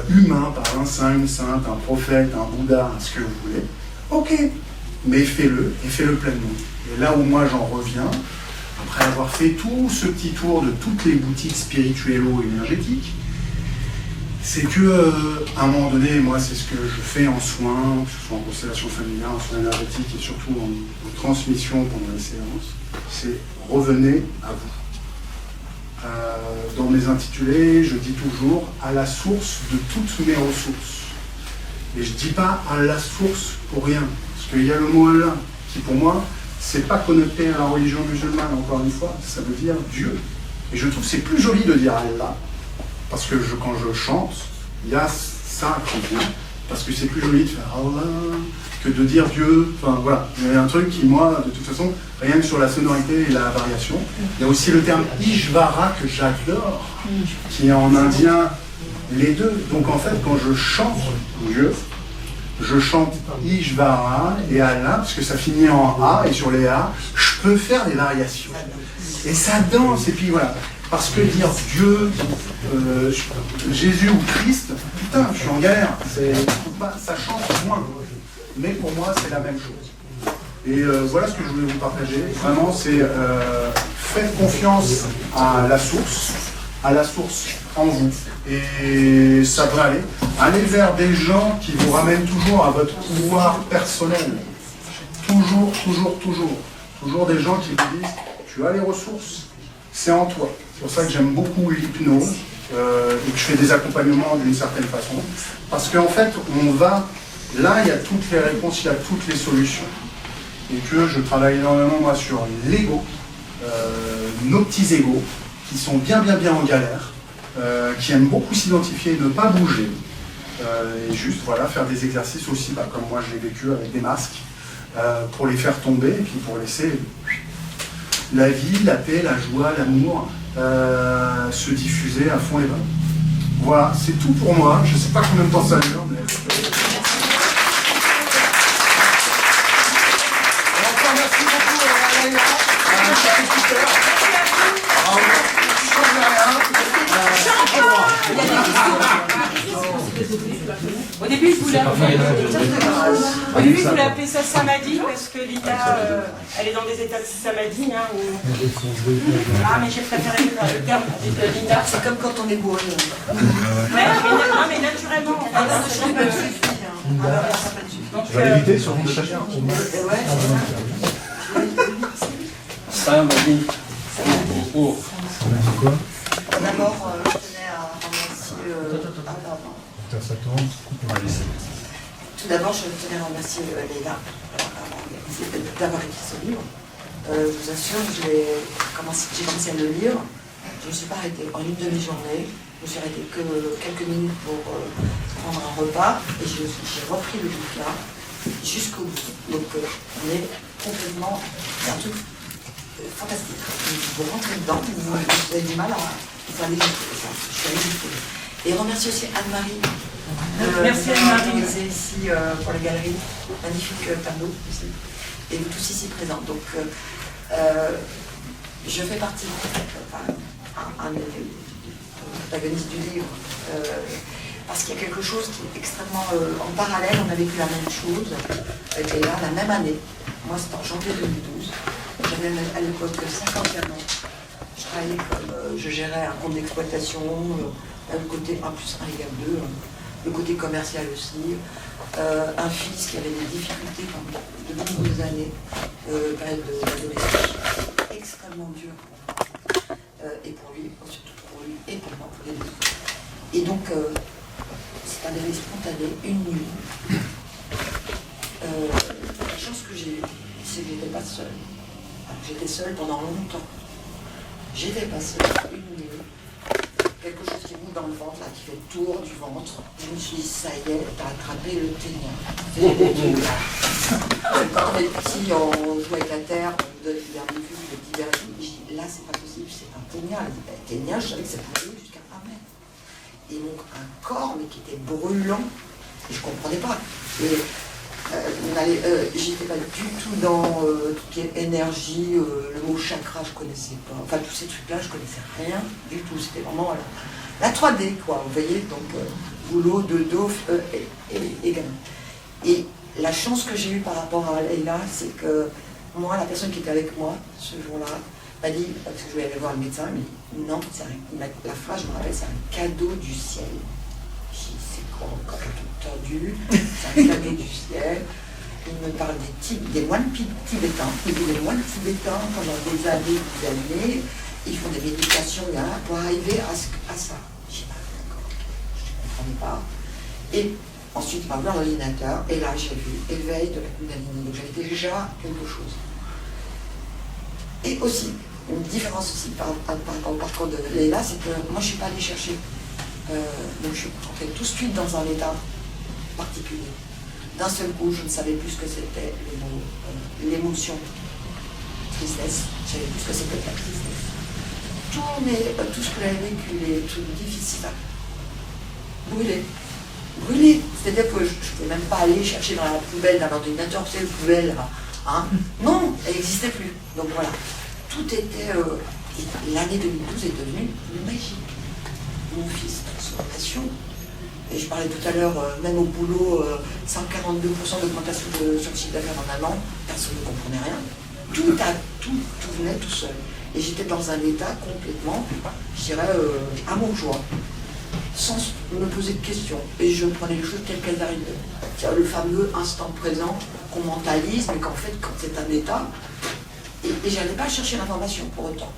humain, par un saint, une sainte, un prophète, un Bouddha, ce que vous voulez, ok, mais fais-le, et fais-le pleinement. Et là où moi j'en reviens, après avoir fait tout ce petit tour de toutes les boutiques spirituello-énergétiques, c'est que, à un moment donné, moi c'est ce que je fais en soins, que ce soit en constellation familiale, en soins énergétiques et surtout en transmission pendant les séances, c'est revenez à vous. Dans mes intitulés, je dis toujours à la source de toutes mes ressources. Et je ne dis pas à la source pour rien, parce qu'il y a le mot Allah, qui pour moi, c'est pas connoté à la religion musulmane, encore une fois, ça veut dire Dieu. Et je trouve que c'est plus joli de dire Allah, parce que quand je chante, il y a ça qui vient, parce que c'est plus joli de faire Allah que de dire Dieu. Enfin voilà, il y a un truc qui, moi, de toute façon, rien que sur la sonorité et la variation. Il y a aussi le terme Ishvara que j'adore, qui est en indien les deux. Donc en fait, quand je chante Dieu, je chante Ishvara et Allah, parce que ça finit en A, et sur les A, je peux faire des variations. Et ça danse, et puis voilà. Parce que dire Dieu, Jésus ou Christ, putain, je suis en galère. Ça change moins. Mais pour moi, c'est la même chose. Et voilà ce que je voulais vous partager. Vraiment, c'est faites confiance à la source en vous. Et ça va aller. Allez vers des gens qui vous ramènent toujours à votre pouvoir personnel. Toujours, toujours, toujours. Toujours des gens qui vous disent, tu as les ressources, c'est en toi. C'est pour ça que j'aime beaucoup l'hypnose et que je fais des accompagnements d'une certaine façon. Parce qu'en fait, on va... Là, il y a toutes les réponses, il y a toutes les solutions. Et que je travaille énormément, moi, sur l'ego, nos petits égos, qui sont bien en galère, qui aiment beaucoup s'identifier et ne pas bouger. Et juste, voilà, faire des exercices aussi, comme moi je l'ai vécu avec des masques, pour les faire tomber et puis pour laisser la vie, la paix, la joie, l'amour se diffuser à fond et bas. Voilà, c'est tout pour moi. Je ne sais pas combien de temps ça dure, mais... Au début, je voulais appeler ça Samadhi parce que Lida, elle est dans des états de Samadhi. Hein, Ah, mais j'ai préféré le terme de Lida. C'est comme quand on est bourré. Mais naturellement. Tu vas l'éviter sur mon chacun. Samadhi. Oh. D'abord, je tenais à remercier... Tout d'abord, je tenais à remercier Léla d'avoir écrit ce livre. Je vous assure, j'ai commencé à le lire. Je ne me suis pas arrêtée en une demi-journée. Je me suis arrêtée que quelques minutes pour prendre un repas. Et j'ai repris le bouquin jusqu'au bout. Donc, on est complètement... C'est un truc fantastique. Vous rentrez dedans, vous avez du mal à... Il faut aller jusqu'au ça. Je suis allée jusqu'au bout. Et remercie aussi Anne-Marie. Merci Anne-Marie. Qui est ici pour la galerie. Magnifique tableau aussi. Et vous tous ici présents. Donc, je fais partie, un des protagonistes du livre, parce qu'il y a quelque chose qui est extrêmement... en parallèle, on a vécu la même chose avec Leïla, la même année. Moi, c'était en janvier 2012. J'avais à l'époque 51 ans. Je travaillais comme... je gérais un compte d'exploitation, le côté 1 plus 1 égale 2, le côté commercial aussi. Un fils qui avait des difficultés de nombreuses années, période d'adolescence, extrêmement dure. Et pour lui, surtout pour lui et pour moi, pour les deux. Et donc, c'est un éveil spontané, une nuit. La chance que j'ai eue, c'est que je n'étais pas seule. Alors, j'étais seule pendant longtemps. J'étais pas seule, une nuit. Quelque chose qui monte dans le ventre, là, qui fait le tour du ventre. Je me suis dit, ça y est, t'as attrapé le ténia. Quand on est petit, on joue avec la terre, on nous donne des vermifuges, des petits verres. Je dis, là, c'est pas possible, c'est un ténia. Elle dit, ténia, je savais que ça pouvait aller jusqu'à 1 mètre. Et donc, un corps, mais qui était brûlant, et je comprenais pas. Et j'étais pas du tout dans tout ce qui est énergie, le mot chakra, je connaissais pas. Enfin, tous ces trucs-là, je connaissais rien du tout. C'était vraiment la 3D, quoi. Vous voyez, donc boulot, dodo, et gamin. Et la chance que j'ai eue par rapport à Leïla, c'est que moi, la personne qui était avec moi ce jour-là, m'a dit, parce que je voulais aller voir le médecin, il m'a dit, non, la phrase, je me rappelle, c'est un cadeau du ciel. J'ai dit, c'est quoi encore tout tordu, c'est un cadeau du ciel. Il me parle des moines tibétains. Il dit, les moines tibétains, pendant des années, ils font des méditations pour arriver à ça. J'ai dit, ah, d'accord, je ne comprenais pas. Et ensuite, il m'a ouvert l'ordinateur, et là, j'ai vu éveil de la Kundalini. Donc, j'avais déjà quelque chose. Et aussi, une différence aussi par rapport au parcours de Leïla, c'est que moi, je ne suis pas allée chercher. Donc, je suis rentrée tout de suite dans un état particulier. D'un seul coup, je ne savais plus ce que c'était l'émotion tristesse. Je ne savais plus ce que c'était que la tristesse. Tout ce que j'avais vécu, les trucs difficiles, brûlé. Brûlé. C'est-à-dire que je ne pouvais même pas aller chercher dans la poubelle d'un ordinateur, tu sais, la poubelle, là. Hein. Non, elle n'existait plus. Donc voilà. Tout était... l'année 2012 est devenue magique. Mon fils, transformation. Et je parlais tout à l'heure, même au boulot, 142% d'augmentation sur le chiffre d'affaires en un an, personne ne comprenait rien. Tout venait tout seul. Et j'étais dans un état complètement, je dirais, amour-joie, sans me poser de questions. Et je prenais les choses telles qu'elles arrivaient. C'est le fameux instant présent qu'on mentalise, mais qu'en fait, quand c'est un état, et je n'allais pas chercher l'information pour autant.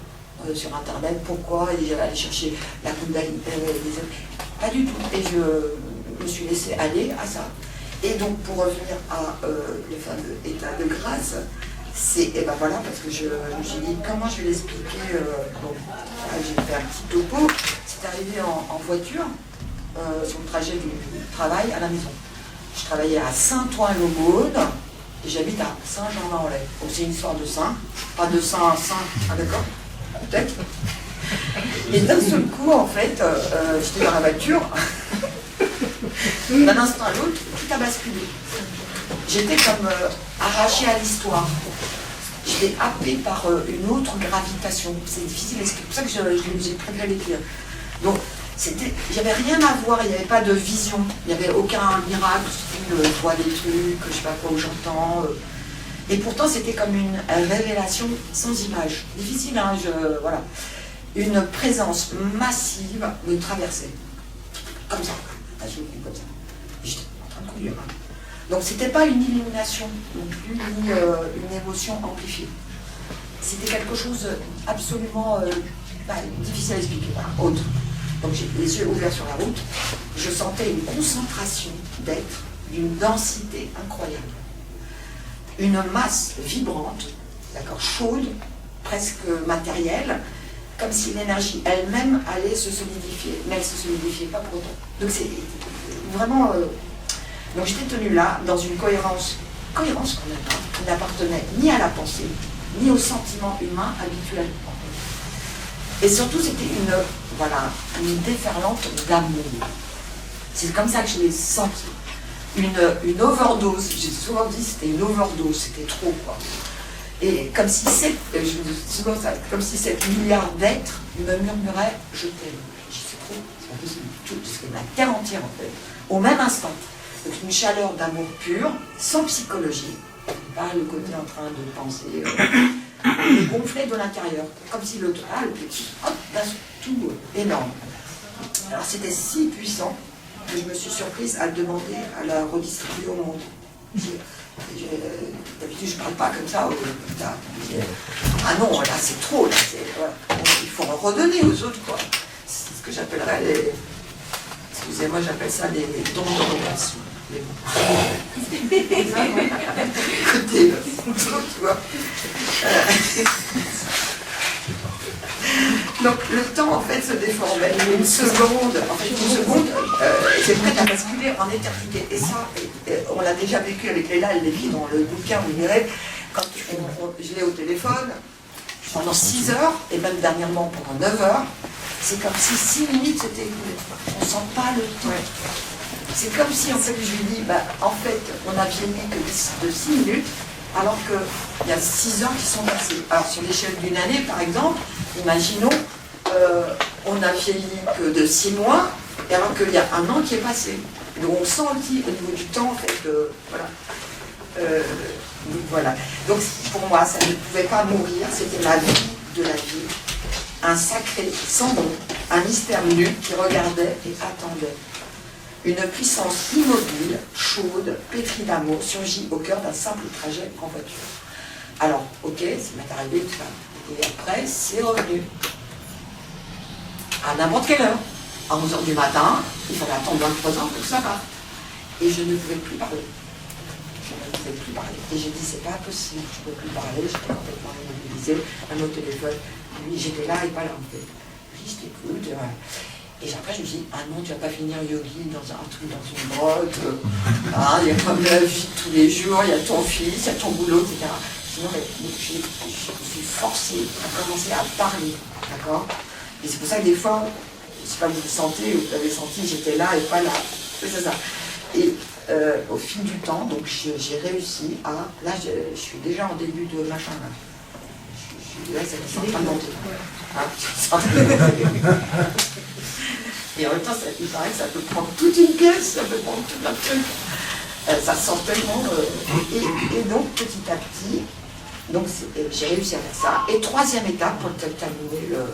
Sur internet, pourquoi, et j'allais aller chercher la Kundalini, pas du tout, et je me suis laissée aller à ça. Et donc pour revenir à le fameux état de grâce, c'est, et ben voilà, parce que je me suis dit, comment je vais l'expliquer, donc là, j'ai fait un petit topo, c'est arrivé en voiture, sur le trajet du travail à la maison. Je travaillais à Saint-Ouen-l'Aumône, et j'habite à Saint-Germain-en-Laye. Donc c'est une histoire de saint, pas de saint à saint, ah d'accord? Peut-être. Et d'un seul coup, en fait, j'étais dans la voiture, d'un instant à l'autre, tout a basculé. J'étais comme arrachée à l'histoire. J'étais happée par une autre gravitation. C'est difficile à expliquer. C'est pour ça que j'ai préféré l'écrire. Donc, il n'y avait rien à voir, il n'y avait pas de vision. Il n'y avait aucun miracle, je vois des trucs, je ne sais pas quoi, où j'entends. Et pourtant, c'était comme une révélation sans image. Difficile, hein, voilà. Une présence massive me traversait. Comme ça. Comme ça. J'étais en train de conduire. Donc, c'était pas une illumination non plus, ni une émotion amplifiée. C'était quelque chose absolument difficile à expliquer, autre. Donc, j'ai les yeux ouverts sur la route. Je sentais une concentration d'être, d'une densité incroyable. Une masse vibrante, d'accord, chaude, presque matérielle, comme si l'énergie elle-même allait se solidifier, mais elle ne se solidifiait pas pour autant. Donc c'est vraiment... Donc j'étais tenue là, dans une cohérence quand même, hein, qui n'appartenait ni à la pensée, ni au sentiment humain habituel. Et surtout, c'était une déferlante d'amour. C'est comme ça que je l'ai senti. Une overdose, j'ai souvent dit c'était une overdose, c'était trop quoi. Et comme si comme si 7 milliards d'êtres me murmuraient « je t'aime ». C'est trop, c'est pas possible du tout, parce que la terre entière en fait, au même instant. Donc une chaleur d'amour pur, sans psychologie, pas le côté en train de penser, me gonflait de l'intérieur, comme si le petit, hop, d'un tout énorme. Alors c'était si puissant que je me suis surprise à demander à la redistribuer au monde. D'habitude je ne parle pas comme ça, ah non, là c'est trop, là, il faut en redonner aux autres, quoi. C'est ce que j'appellerais les... Excusez-moi, j'appelle ça les dons de relation. Écoutez, tu vois. Donc le temps en fait se déformait. Une seconde, c'est prête à basculer en éternité. Et ça, on l'a déjà vécu avec Leila et Lévi dans le bouquin, vous verrez, quand je l'ai au téléphone, pendant 6 heures, et même dernièrement pendant 9 heures, c'est comme si 6 minutes s'étaient écoulées. On ne sent pas le temps. C'est comme si en fait je lui dis, en fait, on a vieilli que de 6 minutes, alors qu'il y a 6 heures qui sont passées. Alors sur l'échelle d'une année, par exemple, imaginons, on a vieilli que de 6 mois, et alors qu'il y a un an qui est passé. Donc on sent aussi au niveau du temps, en fait, voilà. Donc voilà. Donc pour moi, ça ne pouvait pas mourir, c'était la vie de la vie. Un sacré sans nom, un mystère nu qui regardait et attendait. Une puissance immobile, chaude, pétrie d'amour, surgit au cœur d'un simple trajet en voiture. Alors, ok, ça m'est arrivé tout ça. Et après, c'est revenu. À n'importe quelle heure. À 11h du matin, il fallait attendre 23 ans pour que ça parte. Et je ne pouvais plus parler. Je ne pouvais plus parler. Et j'ai dit, c'est pas possible, je ne peux plus parler, j'étais complètement immobilisée, un autre téléphone. Lui, j'étais là et pas là en fait. Lui, je t'écoute, voilà. Et après, je me suis dit, ah non, tu vas pas finir yogi dans un truc, dans une grotte. Il y a comme la vie de tous les jours, il y a ton fils, il y a ton boulot, etc. Sinon, je suis forcée à commencer à parler, d'accord? Et c'est pour ça que des fois, je ne sais pas, vous le sentez, vous l'avez senti, j'étais là et pas là. C'est ça. Et au fil du temps, donc j'ai réussi à... Là, je suis déjà en début de machin, là. Là, c'est en train de monter. Et en même temps, il paraît que ça peut prendre toute une pièce, ça peut prendre tout un truc. Ça sort tellement. Et donc, petit à petit, j'ai réussi à faire ça. Et troisième étape, pour terminer la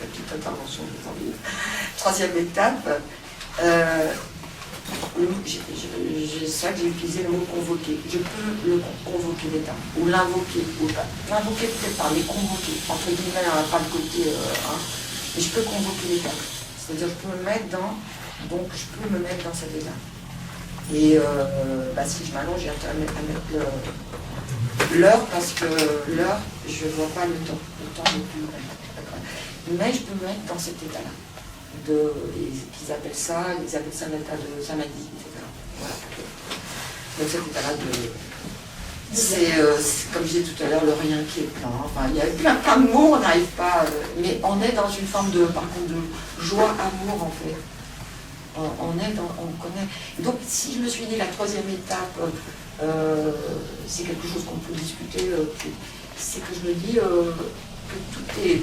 petite intervention de temps libre. Troisième étape, c'est ça que j'ai utilisé le mot convoquer. Je peux le convoquer l'État, ou l'invoquer, ou pas. L'invoquer peut-être pas, mais convoquer. Entre guillemets, on n'a pas le côté. Mais je peux convoquer l'État. C'est-à-dire je peux me mettre dans cet état. Et si je m'allonge, j'ai intérêt à mettre l'heure, parce que l'heure, je ne vois pas le temps. Le temps n'est plus vrai. Mais je peux me mettre dans cet état-là. Ils appellent ça l'état de samadhi, etc. Voilà. Donc cet état-là c'est comme je disais tout à l'heure, le rien qui est plein. Enfin, il y a plein de mots, on n'arrive pas. Mais on est dans une forme de joie, amour en fait. On connaît. Donc si je me suis dit la troisième étape, c'est quelque chose qu'on peut discuter, c'est que je me dis que tout est.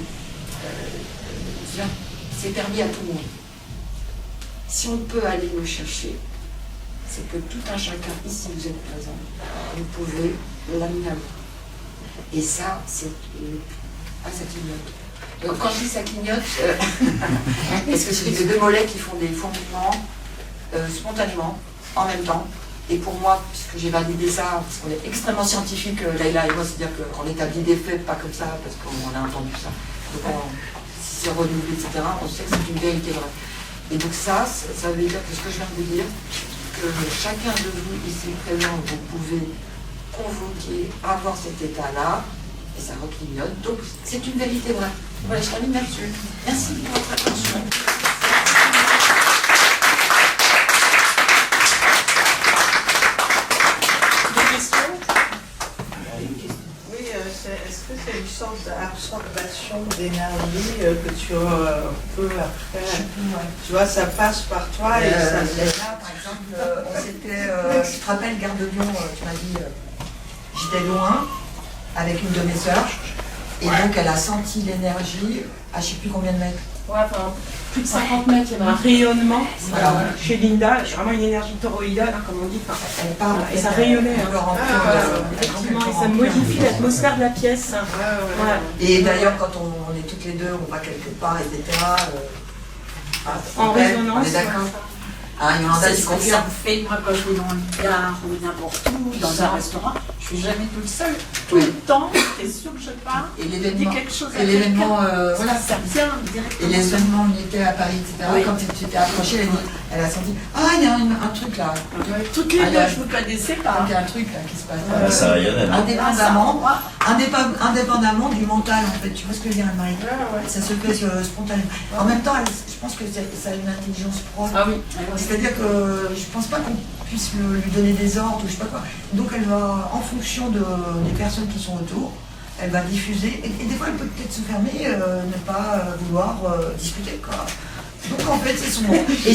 C'est permis à tout le monde. Si on peut aller le chercher, c'est que tout un chacun, ici vous êtes présent, vous pouvez l'amener à vous. Et ça, ça clignote. Donc quand je dis ça clignote, parce que c'est les deux mollets qui font des fourmillements spontanément, en même temps. Et pour moi, puisque j'ai validé ça, parce qu'on est extrêmement scientifique, Leila et moi, c'est-à-dire qu'on établit des faits, pas comme ça, parce qu'on a entendu ça. Donc si c'est renouvelé, etc., on sait que c'est une vérité vraie. Et donc ça veut dire que ce que je viens de vous dire, que chacun de vous ici présent, vous pouvez convoquer, avoir cet état-là, et ça reclignote. Donc c'est une vérité vraie. Voilà, je termine là-dessus. Merci pour votre attention. Est-ce que c'est une sorte d'absorption d'énergie que tu peux après, tu vois, ça passe par toi et ça se laisse. Là, par exemple, on s'était, tu te rappelles, Gare de Lyon, tu m'as dit, j'étais loin, avec une de mes sœurs. Et donc elle a senti l'énergie à je ne sais plus combien de mètres. Ouais, enfin, plus de 50 mètres, il y avait un rayonnement chez Linda, vraiment une énergie toroïdale, hein, comme on dit. Enfin, Elle parle et ça rayonnait. Effectivement, et ça modifie l'atmosphère de la pièce. Et d'ailleurs, quand on est toutes les deux, on va quelque part, etc. En résonance. On est d'accord. Yolanda, tu Ça confirmes? me fait, moi, quand je vais dans une gare ou n'importe où, dans un restaurant, je suis jamais toute seule. Tout le temps, t'es sûr que je pars, Et je dis l'événement, quelque chose à et l'événement, quelqu'un, ça vient et directement. l'événement où on était à Paris, etc. Oui. Quand tu t'es approchée, elle a senti, il y a un truc là. Toutes les il y deux, a- je ne me connaissais pas. Il y a un truc là qui se passe. Ça rayonnait. Indépendamment du mental, en fait. Tu vois ce que je veux dire, Anne-Marie? Ça se fait spontanément. En même temps, je pense que ça a une intelligence propre. Ah oui. C'est-à-dire que je pense pas qu'on puisse lui donner des ordres ou je sais pas quoi. Donc elle va, en fonction des personnes qui sont autour, elle va diffuser. Et des fois, elle peut peut-être se fermer, ne pas vouloir discuter, quoi. Donc en fait, c'est son moment. Et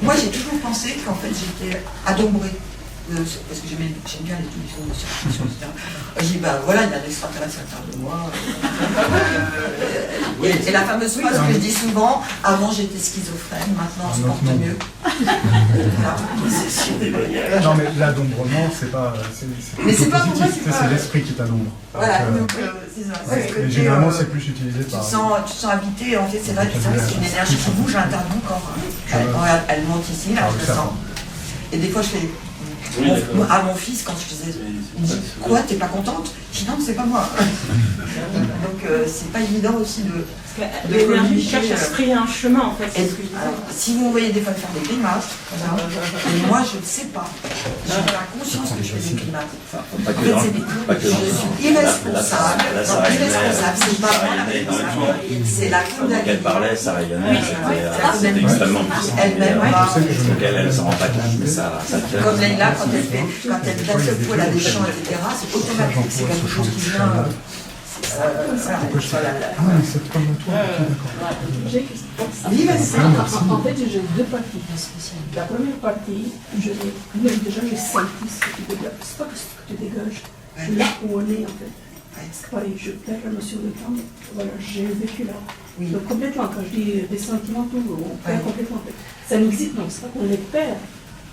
moi j'ai toujours pensé qu'en fait j'étais adombrée. Parce que j'aime bien les télévisions de science-fiction, etc. Je dis, voilà, il y a un extraterrestre à l'intérieur de moi. Et la fameuse phrase que je dis souvent, avant j'étais schizophrène, maintenant on se porte mieux. Non, mais l'adombrement, c'est pas. Mais c'est pas pour moi, positif, c'est pas- l'esprit qui t'adombre. Voilà, Donc, donc c'est ça. C'est ce et côté, généralement, c'est plus utilisé tu par. te sens habité, en fait, c'est vrai que c'est une énergie qui bouge à l'intérieur de mon corps. Regarde, elle monte ici, là, je le sens. Et des fois, je fais. Oui, d'accord. À mon fils, quand je faisais, il me dit quoi, t'es pas contente? Je dis non, c'est pas moi. Donc c'est pas évident aussi de L'énergie cherche à se frayer un chemin, en fait. et, alors, si vous voyez des fois faire des grimaces, voilà, et moi je ne sais pas, j'ai la conscience que je fais des grimaces. Pas que dans Je suis irresponsable, c'est pas moi la responsable, c'est la Quand elle Kundalini. parlait, ça rayonnait, c'était Kundalini extrêmement puissant. elle-même va, Donc elle s'en rend pas compte, mais ça fait. comme Leïla, quand elle d'un seul coup elle a des chants, etc., c'est automatique, c'est quelque chose qui vient. Ah, mais c'est comme toi, ok, d'accord. Oui, vas-y. En fait, j'ai deux parties. La première partie, déjà j'ai senti ce que tu dégages. C'est pas que ce que tu dégages, là où on est en fait. C'est pareil, je perds la notion de temps. Voilà, j'ai vécu là. Oui. Donc complètement, quand je dis des sentiments, tout, on perd complètement. En fait. Ça n'existe, non, c'est pas qu'on les perd.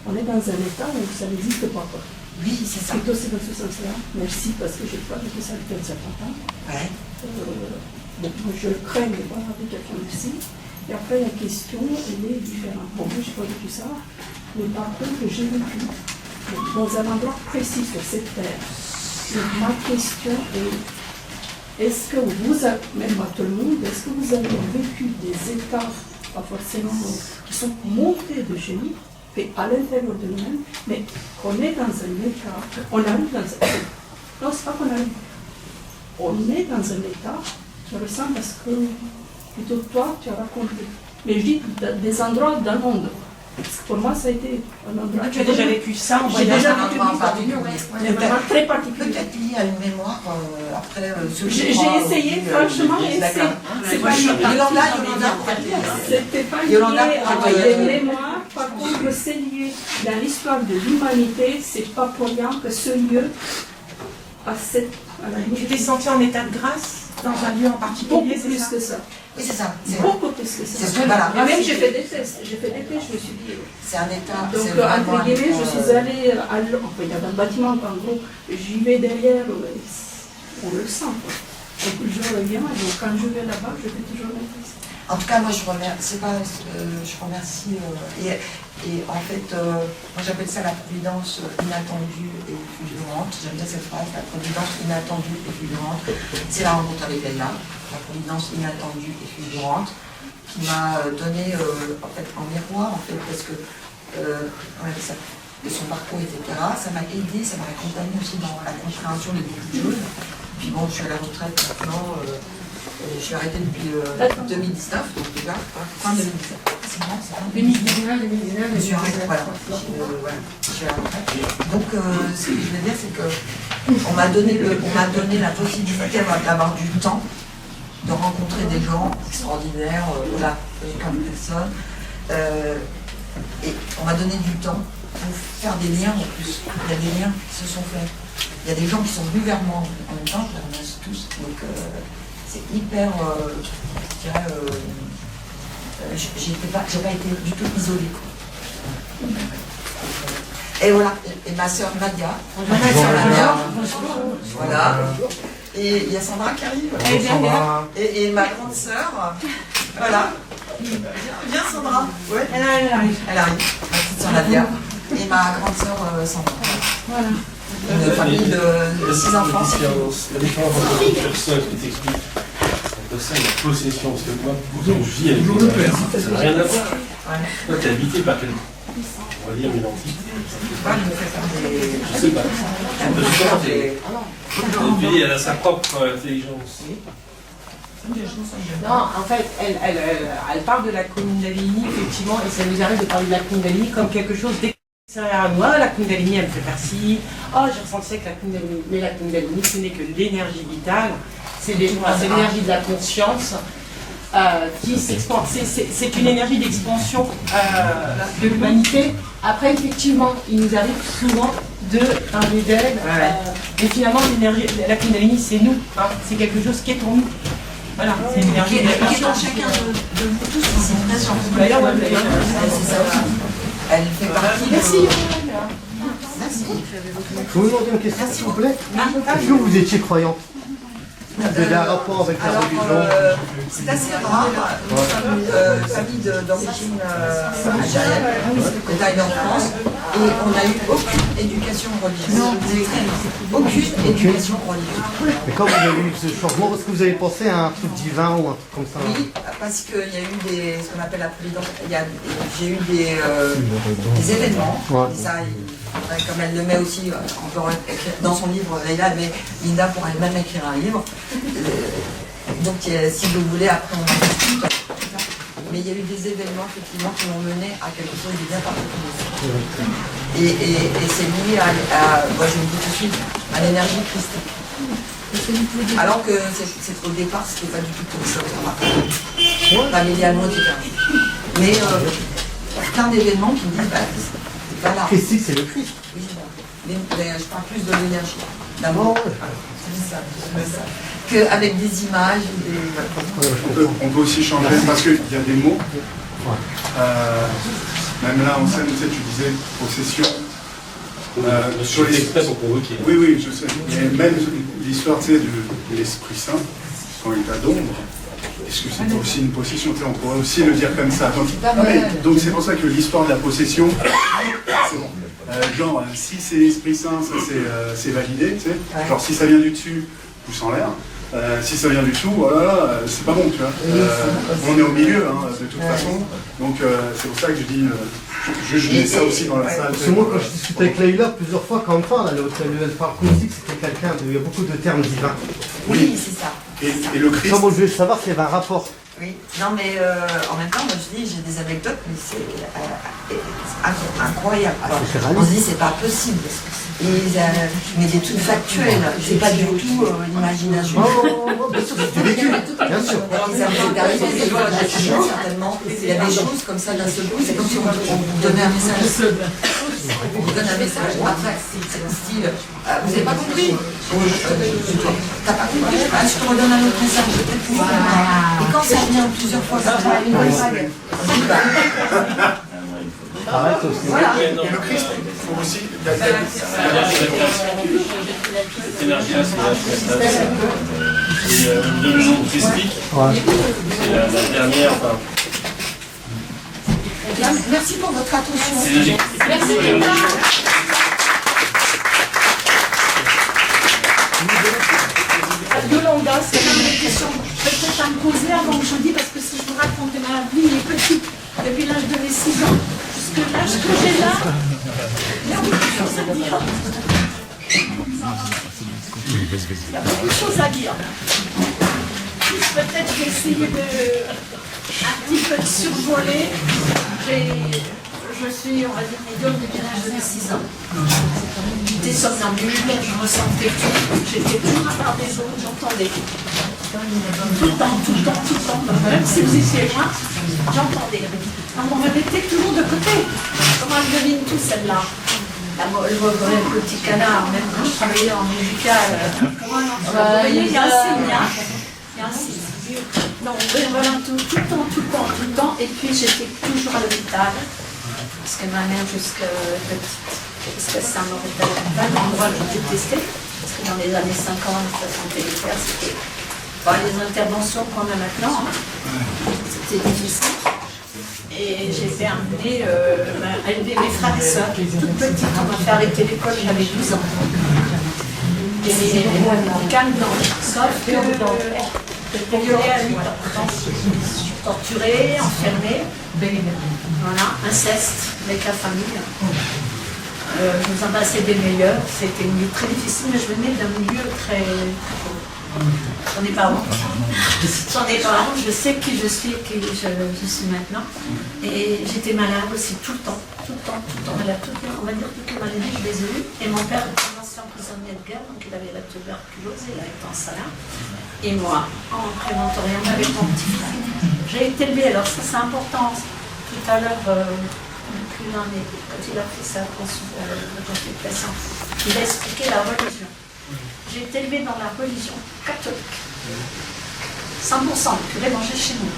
On est dans un état où ça n'existe pas. Quoi. Oui, c'est ça. Plutôt c'est dans ce sens-là. Merci parce que j'ai pas vécu ça depuis un certain temps. Ouais. Bon, je crains de pas avec quelqu'un ici. Et après, la question, elle est différente. Bon, moi, je n'ai pas vécu ça, mais par contre, j'ai vécu dans un endroit précis sur cette terre. Donc, ma question est-ce que vous avez, même à tout le monde, est-ce que vous avez vécu des états, pas forcément, qui sont montés de génie, fait à l'intérieur de nous-mêmes, mais qu'on est dans un état, on arrive dans un... Non, c'est pas qu'on arrive. On est dans un état qui ressemble à ce que plutôt toi tu as raconté. Mais je dis des endroits dans le monde. Parce que pour moi ça a été un endroit. Tu as déjà vécu ça en J'ai voyage? déjà un vécu endroit en ça. particulier. Vraiment très particulier. Peut-être lié à une mémoire après ce J'ai essayé franchement et c'est pas Yolanda, c'était pas lié Yolanda, à des mémoires. Par contre, c'est lié dans l'histoire de l'humanité. C'est pas pour rien que ce lieu a cette. Tu t'es senti en état de grâce dans un lieu en particulier, Beaucoup c'est plus ça? que ça. Oui, c'est ça. Beaucoup plus que C'est ça. ce que voilà. Et même j'ai fait des tests. Je me suis dit. C'est un état. Donc, c'est vraiment entre guillemets, un je suis allée à enfin, il y avait un bâtiment, en gros, j'y vais derrière, on le sent. Quoi. Donc, je reviens, donc quand je vais là-bas, je fais toujours la test. En tout cas, moi, je remercie. Je remercie. Et en fait, moi, j'appelle ça la providence inattendue et fulgurante. J'aime bien cette phrase, la providence inattendue et fulgurante. C'est la rencontre avec Leïla, la providence inattendue et fulgurante, qui m'a donné, en fait, en miroir, en fait, parce que, on appelle ça, de son parcours, etc. Ça m'a aidé, ça m'a accompagné aussi dans la compréhension de beaucoup de choses. Puis bon, je suis à la retraite maintenant. Je suis arrêtée depuis 2019, donc déjà, fin 2019. C'est bon, c'est bon. 2019, Je suis arrêtée, voilà. Je suis à la retraite. Donc, ce que je veux dire, c'est qu'on m'a donné la possibilité d'avoir du temps, de rencontrer des gens extraordinaires, voilà, comme personne. Et on m'a donné du temps pour faire des liens en plus. Il y a des liens qui se sont faits. il y a des gens qui sont venus vers moi en même temps, je les remercie tous. Donc c'est hyper, je dirais, j'ai pas été du tout isolée, quoi. Et voilà, et ma sœur Nadia. Bonjour ma sœur Nadia. Voilà. Et il y a Sandra qui arrive. Et ma grande sœur. Voilà. Viens Sandra. Ouais. Elle arrive. Elle arrive. Ma petite sœur Nadia. Et ma grande sœur Sandra. Voilà. Une famille de 6 enfants. La différence entre une personne qui t'explique entre ça et la possession, parce que moi, je vis avec mon père, ça n'a rien à voir. Toi, t'es habité par quelqu'un. On va dire une entité. Je sais pas. Elle a sa propre intelligence. Non, en fait, elle parle de la Kundalini, effectivement, et ça nous arrive de parler de la Kundalini comme quelque chose d'extérieur à moi. La Kundalini, elle me fait faire ci. Oh, j'ai ressenti ça avec la Kundalini. Mais la Kundalini, ce n'est que l'énergie vitale, c'est l'énergie de la conscience. Qui s'expand. C'est une énergie d'expansion de l'humanité. Après, effectivement, il nous arrive souvent de parler d'elle, mais finalement, la Kundalini, c'est nous. Hein, c'est quelque chose qui est en nous. Voilà, c'est une énergie qui est en chacun de vous tous, c'est une nation. D'ailleurs, c'est ça aussi. Elle fait partie. Merci. Merci. Je vous demander une question, s'il vous plaît. Est-ce que vous étiez croyante? Vous avez un rapport avec la religion? C'est assez rare. Nous sommes famille d'origine algérienne, taille en France, et on n'a eu aucune éducation religieuse. Aucune éducation religieuse. Mais quand vous avez eu ce changement, est-ce que vous avez pensé à un truc divin ou un truc comme ça? Oui, parce qu'il y a eu ce qu'on appelle la providence. J'ai eu des événements. Ouais. Et ça, comme elle le met aussi, dans son livre, Leïla, mais Linda pourrait même écrire un livre. Donc si vous voulez, après on en discute. Mais il y a eu des événements effectivement qui m'ont mené à quelque chose de bien particulier. Et c'est lié à moi je me dis tout de suite, à l'énergie christique. Alors que au départ, c'était pas du tout comme ça, familialement, etc. Mais il y a plein d'événements qui me disent, c'est pas là. Christique, c'est le Christ. Oui, mais je parle plus de l'énergie. D'abord, c'est ça. Qu'avec des images, on peut aussi changer, parce qu'il y a des mots. Même là, en scène, tu disais possession. Sur les exprès pour provoquer. Oui, je sais. Mais même l'histoire de l'Esprit Saint, quand il a d'ombre, est-ce que c'est pas aussi une possession? On pourrait aussi le dire comme ça. Donc c'est pour ça que l'histoire de la possession, c'est bon. Genre, si c'est l'Esprit Saint, ça c'est validé, tu sais. Genre, si ça vient du dessus, pouce en l'air. Si ça vient du dessous, voilà, c'est pas bon, tu vois. On est au milieu, hein, de toute façon. Donc c'est pour ça que je dis, je mets ça aussi dans la salle. Parce que moi, quand je discute avec Leïla, plusieurs fois, quand elle parle musique, c'était quelqu'un il y a beaucoup de termes divins. Oui, c'est ça. Et le Christ. Moi, je voulais savoir s'il y avait un rapport. Oui, non mais en même temps, moi je dis, j'ai des anecdotes, mais c'est incroyable. Alors, on se dit, c'est pas possible. Mais des trucs factuels, c'est pas du tout l'imagination. Bien sûr, c'est vécu, bien sûr. Certainement, il y a des choses comme ça d'un seul coup, c'est comme si on vous donnait un message. On vous donne un message, après, c'est le style. Vous n'avez pas compris? T'as pas compris? Je te redonne un autre message, peut-être pour ça. Et quand ça vient plusieurs fois, ça va une vague. Arrête aussi. Voilà. Et le Christ, il faut aussi. Cette énergie-là, c'est la prestation. Et de l'eau christique, c'est la dernière. Merci pour votre attention. Merci. Yolanda, c'est une question peut-être à me poser avant que je dis, parce que si je vous raconte ma vie, elle est petite, depuis l'âge de mes 6 ans, jusque l'âge que j'ai là, il y a beaucoup de choses à dire. Il y a beaucoup de choses à dire. Peut-être j'ai essayé un petit peu de survoler. Je suis, on va dire, médium depuis l'âge de mes 6 ans. J'étais somnambule, je ressentais tout. J'étais toujours à part des autres, j'entendais. Tout le temps. Même si vous étiez loin, j'entendais. On me mettait toujours de côté. Comment elle devine tout, celle-là? le petit canard, même quand je travaillais en médical. Il y a un signe, hein. Il y a un signe. Donc voilà, tout le temps. Et puis j'étais toujours à l'hôpital, parce que ma mère, jusqu'à Saint-Maurice, était à l'hôpital, l'endroit que je détestais, parce que dans les années 50, la santé des pères, c'était pas les interventions qu'on a maintenant, c'était difficile. Et j'ai été amenée à élever mes frères et sœurs. J'étais toute petite, on m'a fait arrêter l'école, j'avais 12 ans. Et calme blanche, sauf que j'étais violée à 8 ans. Torturée, enfermée. Voilà, inceste avec la famille. Je vous en passais des meilleurs. C'était une vie très difficile, mais je venais d'un milieu très pauvre. J'en ai pas honte. Je sais qui je suis et qui je suis maintenant. Et j'étais malade aussi tout le temps. Malade, on va dire toutes les maladies, je les ai eues. Et mon père était un ancien prisonnier de guerre, donc il avait la tuberculose, il avait été en salin. Et moi, en préventorien, avec mon petit frère. J'ai été élevée, alors ça c'est important. Tout à l'heure, plus d'un an, quand il a fait sa consultation, il a expliqué la religion. J'ai été élevée dans la religion catholique. 100%, le curé mangeait chez nous.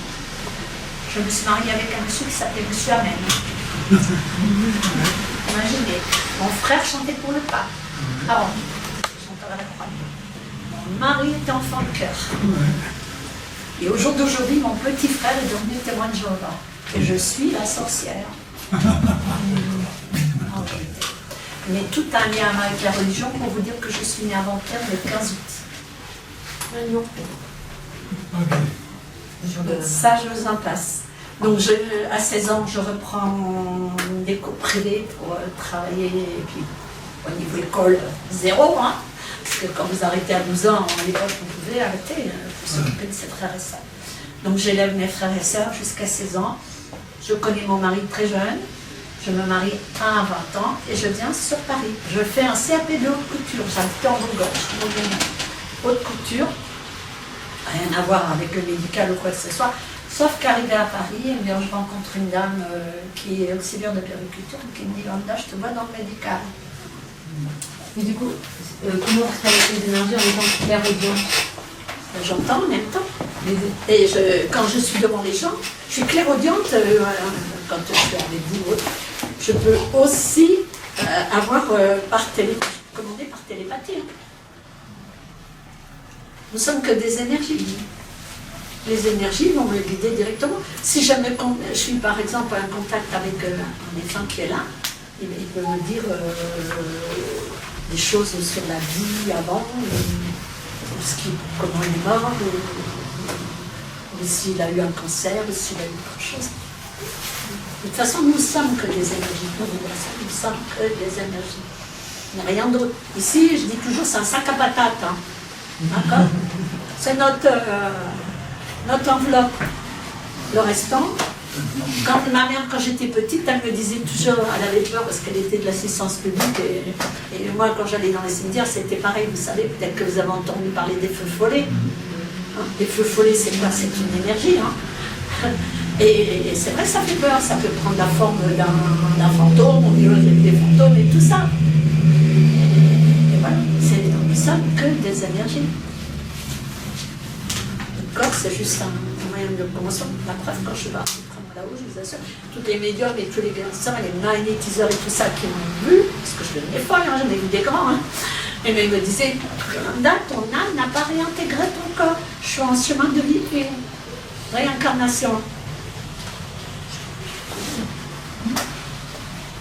Je me suis mariée avec un monsieur qui s'appelait Monsieur Amen. Imaginez, mon frère chantait pour le pape. Avant, chanteur à la croix. Mon mari était enfant de cœur. Et au jour d'aujourd'hui, mon petit frère est devenu témoin de Jéhovah. Et je suis la sorcière. Mais tout un lien avec la religion pour vous dire que je suis née avant-hier le 15 août. Ça, je vous en passe. Donc, à 16 ans, je reprends des cours privés pour travailler. Et puis, au niveau école, 0, hein. Parce que quand vous arrêtez à 12 ans, à l'époque, vous pouvez arrêter pour s'occuper de ses frères et sœurs. Donc, j'élève mes frères et sœurs jusqu'à 16 ans. Je connais mon mari très jeune. Je me marie à 20 ans et je viens sur Paris. Je fais un CAP de haute couture. J'habitais en Bourgogne. Haute couture, rien à voir avec le médical ou quoi que ce soit. Sauf qu'arrivé à Paris, eh bien, je rencontre une dame qui est auxiliaire de périculture et qui me dit Wanda, je te vois dans le médical. Mais du coup, comment vous travaillez les énergies en étant clairaudiente? J'entends en même temps. Et quand je suis devant les gens, je suis clairaudiente. Quand je suis avec vous, je peux aussi avoir commandé par télépathie. Nous sommes que des énergies. Les énergies vont me guider directement. Si jamais je suis par exemple en contact avec un défunt qui est là, il peut me dire des choses sur la vie avant, comment il est mort, ou s'il a eu un cancer, ou s'il a eu autre chose. De toute façon, nous sommes que des énergies. Nous sommes que des énergies. Il n'y a rien d'autre. Ici, je dis toujours, c'est un sac à patates. Hein. D'accord? C'est notre enveloppe. Le restant, ma mère, quand j'étais petite, elle me disait toujours, elle avait peur parce qu'elle était de l'assistance publique. Et moi, quand j'allais dans les cimetières, c'était pareil. Vous savez, peut-être que vous avez entendu parler des feux follets. Hein, les feux follets, c'est quoi? C'est une énergie. Hein. Et c'est vrai que ça fait peur, ça peut prendre la forme d'un fantôme, on dit des fantômes et tout ça. Et voilà, nous sommes que des énergies. Le corps, c'est juste un moyen de promotion. La preuve, quand je vais là-haut, je vous assure, tous les médiums et tous les guérisseurs, les magnétiseurs et tout ça qui m'ont vu, parce que je devenais folle, hein, j'en ai vu des grands, hein. Et ils me disaient, Yolanda, ton âme n'a pas réintégré ton corps, je suis en chemin de vie et réincarnation.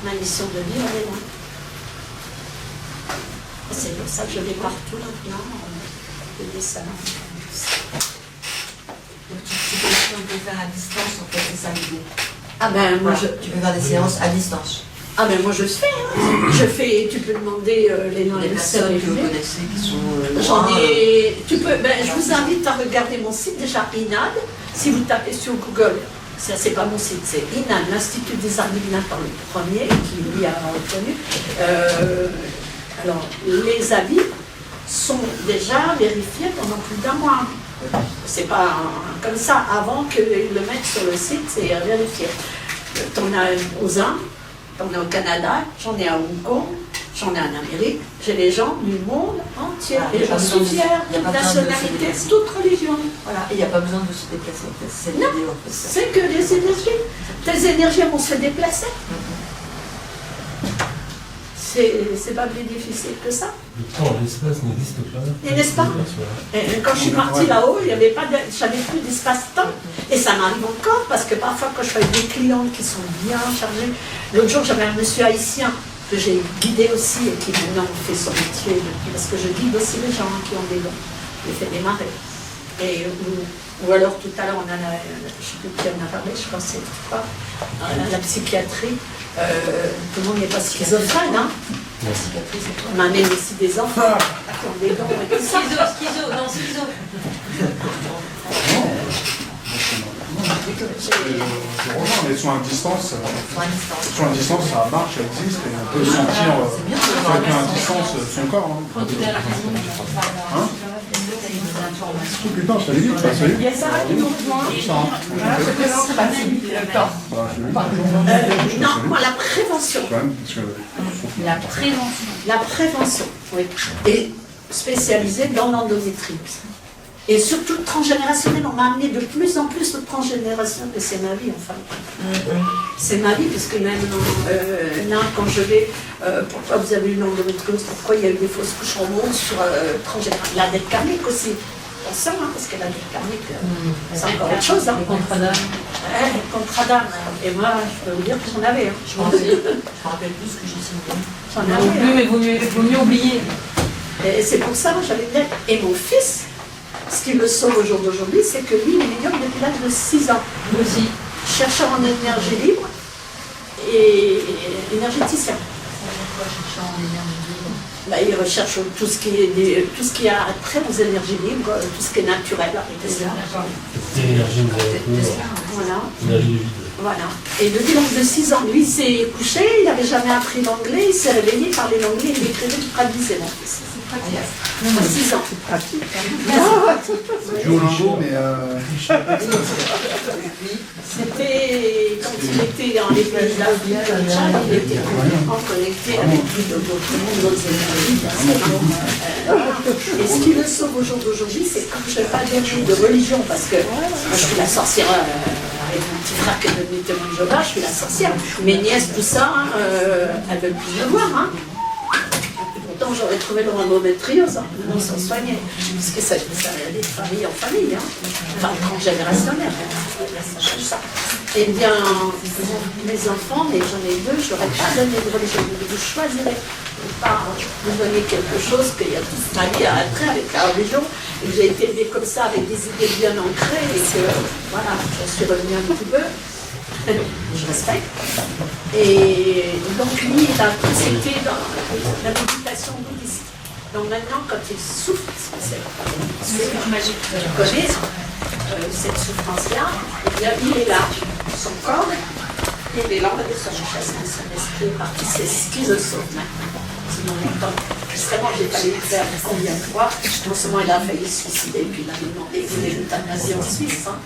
Ma mission de vie, elle est loin. C'est pour ça que je vais partout maintenant, des dessins. Donc tu peux faire à distance, en fait, c'est ça l'idée. Ah ben moi tu peux faire des séances à distance. Ah ben moi je fais, hein. Je fais, tu peux demander les noms des personnes que vous connaissez qui sont j'en ai, tu peux, je vous invite à regarder mon site déjà, INAD, si vous tapez sur Google. Ça, c'est pas mon site, c'est INAD, l'Institut des Arts Divins par le premier, qui lui a reconnu. Alors, les avis sont déjà vérifiés pendant plus d'1 mois. C'est pas comme ça, avant qu'ils le mettent sur le site, c'est vérifié. T'en as aux Indes, t'en as au Canada, j'en ai à Hong Kong, J'en ai en Amérique, j'ai les gens du monde entier. Ah, et j'en suis fière, il y a toute pas besoin de nationalité, se toute religion. Voilà, et il n'y a pas besoin de se déplacer. C'est Non, l'idée, en fait. c'est que les énergies. Tes énergies vont se déplacer. C'est pas plus difficile que ça. Le temps et l'espace n'existent pas. Et n'est-ce pas? Et quand je suis partie là-haut, j'avais plus d'espace-temps. Et ça m'arrive encore parce que parfois quand je fais des clients qui sont bien chargés, l'autre jour j'avais un monsieur haïtien que j'ai guidé aussi et qui maintenant fait son métier parce que je guide aussi les gens qui ont des dons. Je fais démarrer. Et, ou alors tout à l'heure, je ne sais plus qui en a parlé, je crois que c'est pas la psychiatrie. Tout le monde n'est pas schizophrène, hein? La psychiatrie, c'est quoi? On amène aussi des enfants qui ont des dons et tout ça. Schizo. Je rejoins les soins à distance. Les soins à distance, ça marche, ça existe, et on peut sentir quelqu'un à distance son corps. Hein? Putain, je t'avais dit, tu vas saluer. Il y a Sarah qui nous rejoint. Voilà, je te lance faciliter le temps. Non, moi, la prévention. La prévention, oui. Et spécialisée dans l'endométriose. Et surtout transgénérationnel, on m'a amené de plus en plus de transgénération, et c'est ma vie, enfin. C'est ma vie, parce que même là, quand je vais, pourquoi vous avez eu l'endométriose, pourquoi il y a eu des fausses couches hormones sur transgénération, la dette karmique aussi. Attention, hein, parce que la dette karmique, c'est encore autre chose. Hein. Les contrats d'âme. Les contrats d'âme. Et moi, je peux vous dire que j'en avais. Hein. Je me rappelle plus ce que j'ai signé. J'en Non avais. plus, mais vaut mieux oublier. Et c'est pour ça que j'avais bien. Et mon fils, ce qui le sauve au jour d'aujourd'hui, c'est que lui, il est médium depuis l'âge de 6 ans. Moi aussi. Chercheur en énergie libre et énergéticien. Bah, il recherche tout ce qui a trait aux énergies libres, tout ce qui est naturel. L'énergie, Voilà. l'énergie vide. Voilà. Et depuis l'âge de 6 ans, lui, il s'est couché, il n'avait jamais appris l'anglais, il s'est réveillé, il parlait l'anglais, il écrivait, il traduisait mon fils. À 6 ans. C'est pratique. Je joue au limbo, mais. C'était quand il était dans les pays d'Afrique, comme ça, il était complètement connecté avec d'autres énergies. Et ce qui le sauve au jour d'aujourd'hui, c'est quand je n'ai pas donné de religion, parce que moi je suis la sorcière avec mon petit frère qui est devenu témoin de Jéhovah, je suis la sorcière. Mes nièces, tout ça, elles veulent plus me voir. Hein. Pourtant, j'aurais trouvé leur endométriose, hein, on s'en soignait. Parce que ça allait de famille en famille, hein. Enfin, transgénérationnel. Ça. Eh bien, mes enfants, mais j'en ai 2, je n'aurais pas donné de religion. Je choisirais de ne pas vous donner quelque chose qu'il y a toute ma vie à attrait avec la religion. Et j'ai été élevée comme ça, avec des idées bien ancrées, et que, voilà, je suis revenue un petit peu. Je respecte. Et donc lui, il a été dans la méditation bouddhiste. Donc maintenant, quand il souffre, c'est magique. Tu connais cette souffrance-là, eh bien, il est là, son corps, il est là, on va dire son esprit est parti, c'est ce qui le sauve maintenant. Sinon, longtemps, justement, j'ai pas eu faire combien de fois. Non seulement il a failli se suicider, puis il a demandé l'euthanasie en Suisse. Hein.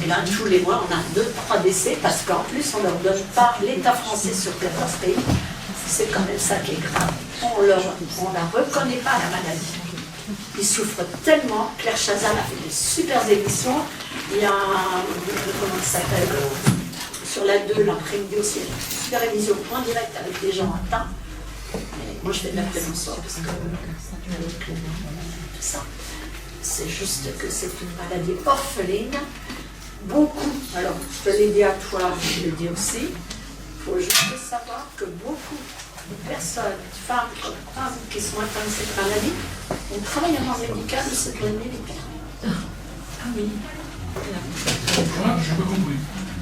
Et là, tous les mois, on a 2-3 décès, parce qu'en plus, on ne leur donne pas l'État français sur 14 pays. C'est quand même ça qui est grave. On ne la reconnaît pas, la maladie. Ils souffrent tellement. Claire Chazal a fait des super émissions. Il y a, comment ça s'appelle, sur la 2, l'après-midi aussi, une super émission en direct avec des gens atteints. Mais moi, je fais de la prévention parce que tout ça, c'est juste que c'est une maladie orpheline. Beaucoup, alors je te l'ai dit à toi, je le dis aussi, il faut juste savoir que beaucoup de personnes, femmes comme femmes qui sont atteintes de cette maladie, ont travaillé en médical de cette médical. Ah oui.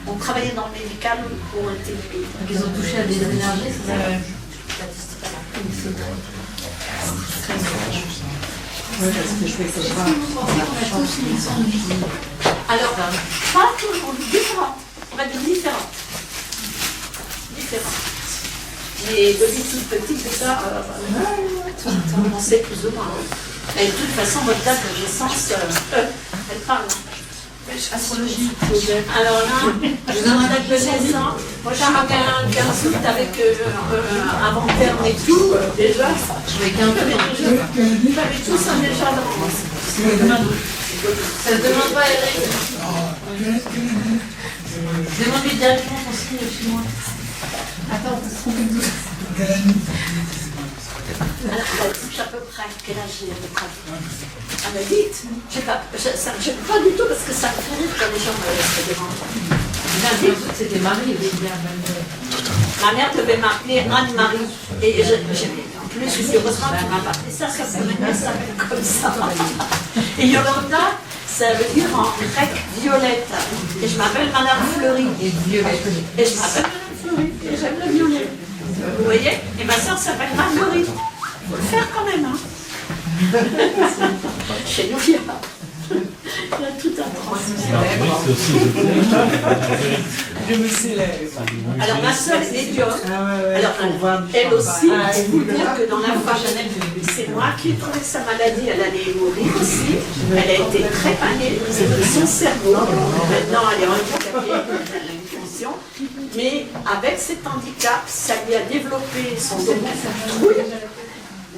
On travaillait dans le médical pour intégrer. Ils ont touché à des énergies, c'est ça? Alors, pas tout le monde, différent. On va dire différent. Différent. Mais depuis toute petite, déjà, on sait plus ou moins. Et de toute façon, votre date de naissance, elle parle. astrologie. Alors là, je vous en ai peut-être ans. Moi, j'ai un site avec inventaire et tout. Déjà, je vais qu'un peu. Vous avez tous un déjà d'avance. Ça ne demande pas Eric. Demandez directement son signe chez moi. Attends, on se trompe de tout. Alors, à peu près, quel âge j'ai à peu près? Ah, mais vite, ça ne me gêne pas du tout parce que ça me fait rire quand les gens me laissent devant. C'était Marie, ma mère devait m'appeler Anne-Marie. Et en plus, je dis heureusement que tu m'as pas appelé ça s'appelle comme ça. Et Yolanda, ça veut dire en grec violette. Et je m'appelle Madame Fleury. Et je m'appelle Madame Fleury. Et j'aime le violet. Vous voyez? Et ma soeur s'appelle Marguerite. Il faut le faire quand même, hein. Chez nous, il y a tout un Je me célèbre. Alors ma soeur est médium. Alors elle aussi, pour vous dire que dans la famille, c'est moi qui ai trouvé sa maladie. Elle allait mourir aussi. Elle a été très panée. C'est de son cerveau. Maintenant, elle est handicapée. Elle a une fonction. Mais avec cet handicap, ça lui a développé son trouille.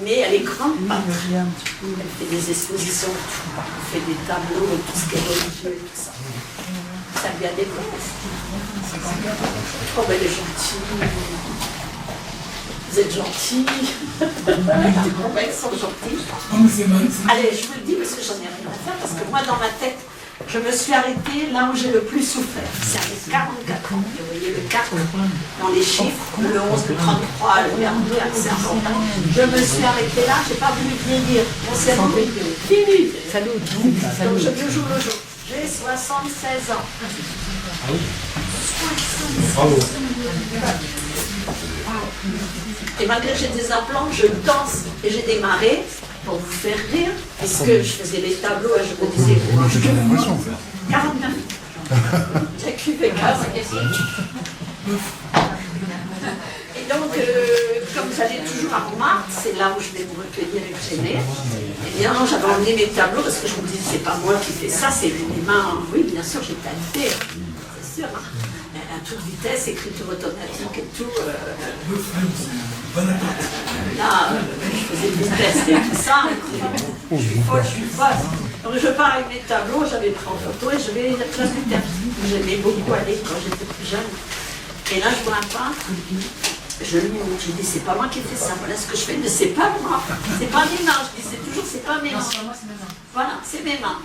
Mais elle est grande peintre. Elle fait des expositions, elle fait des tableaux, tout ce qui est religieux et tout ça. Ça lui a développé. Oh, ben elle est gentille. Vous êtes gentils. Les mecs sont gentils. Allez, je vous le dis parce que j'en ai rien à faire, parce que moi, dans ma tête, je me suis arrêtée là où j'ai le plus souffert. C'est à mes 44 ans. Vous voyez le 4 dans les chiffres, le 11, le 33, le 42, c'est important. Je me suis arrêtée là, je n'ai pas voulu vieillir. Mon cerveau est fini. Salut. Donc je me joue le jour. J'ai 76 ans. Ah oui. 76 ans. Et malgré que j'ai des implants, je danse et j'ai démarré pour vous faire rire, puisque je faisais les tableaux et je me disais, oh, je vais 49. J'ai cuvé 15. Et donc, comme j'allais toujours à Montmartre, c'est là où je vais me recueillir et que j'aimais, eh bien, j'avais emmené mes tableaux parce que je me disais, c'est pas moi qui fais ça, c'est mes mains. Oui, bien sûr, j'ai qualité, c'est sûr. À toute vitesse, écriture automatique et tout. Là, je faisais des tests et tout ça. Je suis folle. Donc je pars avec mes tableaux, j'avais pris en photo et je vais à la place du terre. J'aimais beaucoup aller quand j'étais plus jeune. Et là, je vois un peintre, je lui dis, c'est pas moi qui fais ça, voilà ce que je fais, mais c'est pas moi. C'est pas mes mains, je dis, c'est toujours, c'est pas mes mains. Voilà, c'est mes mains.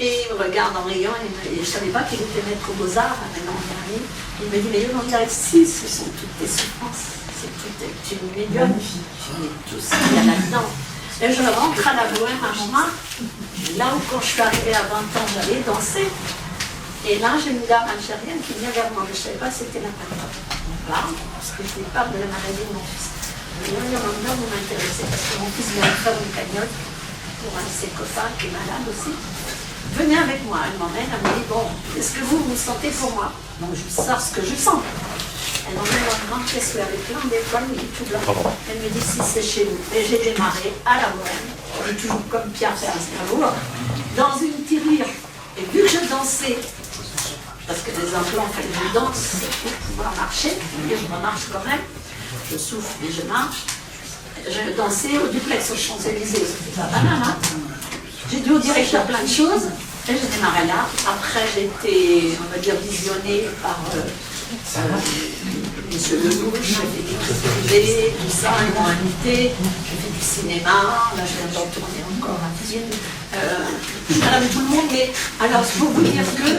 Et il me regarde en riant, et je ne savais pas qu'il était maître aux Beaux-Arts, maintenant dernier. Il me dit, mais Yolanda, ici, ce sont toutes tes souffrances. Tu es une médium, tu mets tout ce qu'il y a là-dedans. Et je rentre à la Bohème à Montmartre, là où quand je suis arrivée à 20 ans, j'allais danser. Et là, j'ai une dame algérienne qui vient vers moi, je ne savais pas c'était la patronne. Là, parce que je lui parle de la maladie de mon fils. Et là, Yolanda, vous m'intéressez, parce que mon fils vient de faire une cagnotte pour un de ses copains qui est malade aussi. Venez avec moi, elle m'emmène, elle me dit, bon, est-ce que vous sentez pour moi? Donc je sors ce que je sens. Elle m'emmène dans une grande pièce avec plein d'étoiles, mais tout blanc. Elle me dit, si c'est chez vous. Et j'ai démarré à la Bohème, je suis toujours comme Pierre Ferrand, dans une tirelire. Et vu que je dansais, parce que les implants, fait je danse pour pouvoir marcher, et je marche quand même, je souffle mais je marche. Je dansais au duplex aux Champs-Élysées, c'était pas banal, hein. J'ai dû au directeur plein de choses, et j'ai démarré là. Après, j'ai été, on va dire, visionnée par M. Lelouch, j'ai fait des privés, tout ça, ils m'ont invité, j'ai fait du cinéma, là je viens d'en tourner encore un film. Je suis avec tout le monde, mais alors, il faut vous dire que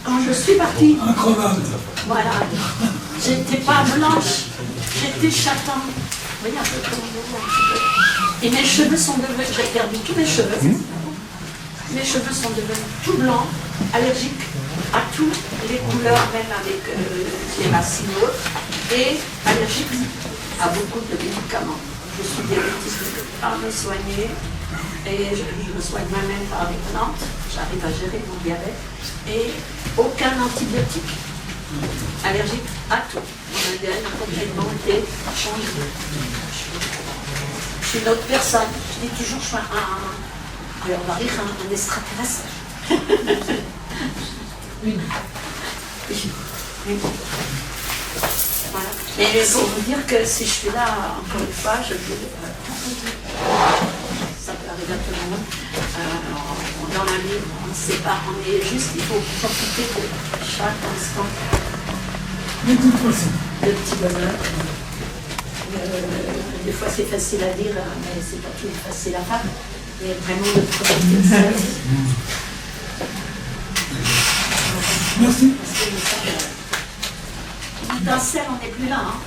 quand je suis partie, voilà, j'étais pas blanche, j'étais châtain. Vous voyez un peu comme et mes cheveux sont devenus, j'ai perdu tous mes cheveux. Mes cheveux sont devenus tout blancs, allergiques à toutes les couleurs, même avec les racines hautes, et allergiques à beaucoup de médicaments. Je suis diabétique, je ne peux pas me soigner, et je me soigne moi-même par des plantes, j'arrive à gérer mon diabète, et aucun antibiotique. Allergique à tout. Mon ADN a complètement été changé. Je suis une autre personne. Je dis toujours, je suis un extraterrestre. Une. Oui. Voilà. Mais pour vous dire que si je suis là, encore une fois, je veux. Ça peut arriver à tout le monde. Dans la vie, on ne sait pas, on est juste, il faut profiter de chaque instant. De toute façon. De petits bonheurs. Des fois c'est facile à dire, mais c'est pas toujours facile à faire. Mais vraiment de profiter de ça. Merci. Dans celle, on n'est plus là. Hein.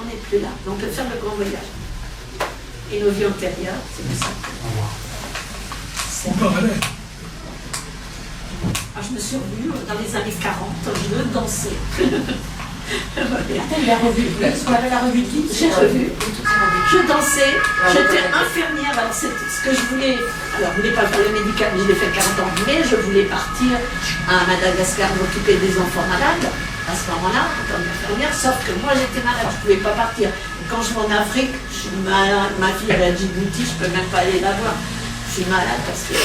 On n'est plus là. Donc on peut faire le grand voyage. Et nos vies antérieures, c'est pour ça. Ah, je me suis revue dans les années 40, je dansais. Il a revu, ce qu'on appelle la revue de vie. J'ai revu. Je dansais, j'étais infirmière. Alors c'est ce que je voulais. Alors je ne voulais pas faire le médical, mais je l'ai fait 40 ans. Mais je voulais partir à Madagascar m'occuper des enfants malades. À ce moment-là, en tant qu'infirmière, sauf que moi j'étais malade, je ne pouvais pas partir. Et quand je vais en Afrique, ma fille elle a Djibouti, je ne peux même pas aller la voir. Je suis malade parce que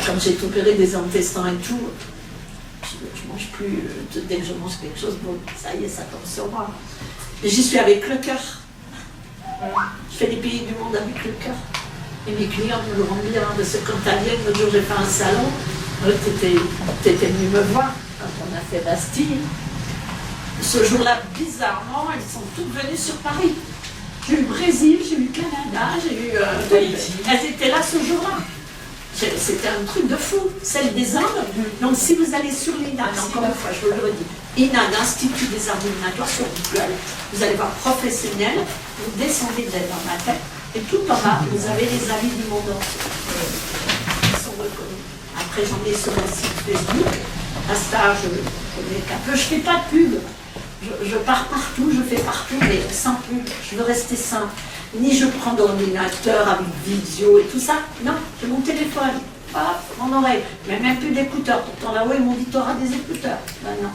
comme j'ai opéré des intestins et tout, je mange plus, dès que je mange quelque chose, bon, ça y est, ça tombe sur moi. Mais j'y suis avec le cœur. Je fais les pays du monde avec le cœur. Et mes clients me le rendent bien, de ce quand t'as viens, l'autre jour j'ai fait un salon, t'étais venu me voir quand on a fait Bastille. Ce jour-là, bizarrement, ils sont toutes venues sur Paris. J'ai eu Brésil, j'ai eu Canada, j'ai eu Haïti. Elles étaient là ce jour-là. C'était un truc de fou, celle des Indes. Donc si vous allez sur l'INAD, encore une fois, je vous le redis, INAD, Institut des arts divinatoires sur Google, vous allez voir professionnel, vous descendez dans ma tête, et tout en bas, vous avez les avis du monde entier. Ils sont reconnus. Après, j'en ai sur mon site Facebook. À ça, je connais qu'un peu. Je ne fais pas de pub. Je pars partout, je fais partout, mais sans pub. Je veux rester simple. Ni je prends d'ordinateur avec vidéo et tout ça. Non, j'ai mon téléphone. Hop, mon oreille. Mais même plus d'écouteurs. Pourtant là-haut, ils m'ont dit, t'auras des écouteurs. Ben non.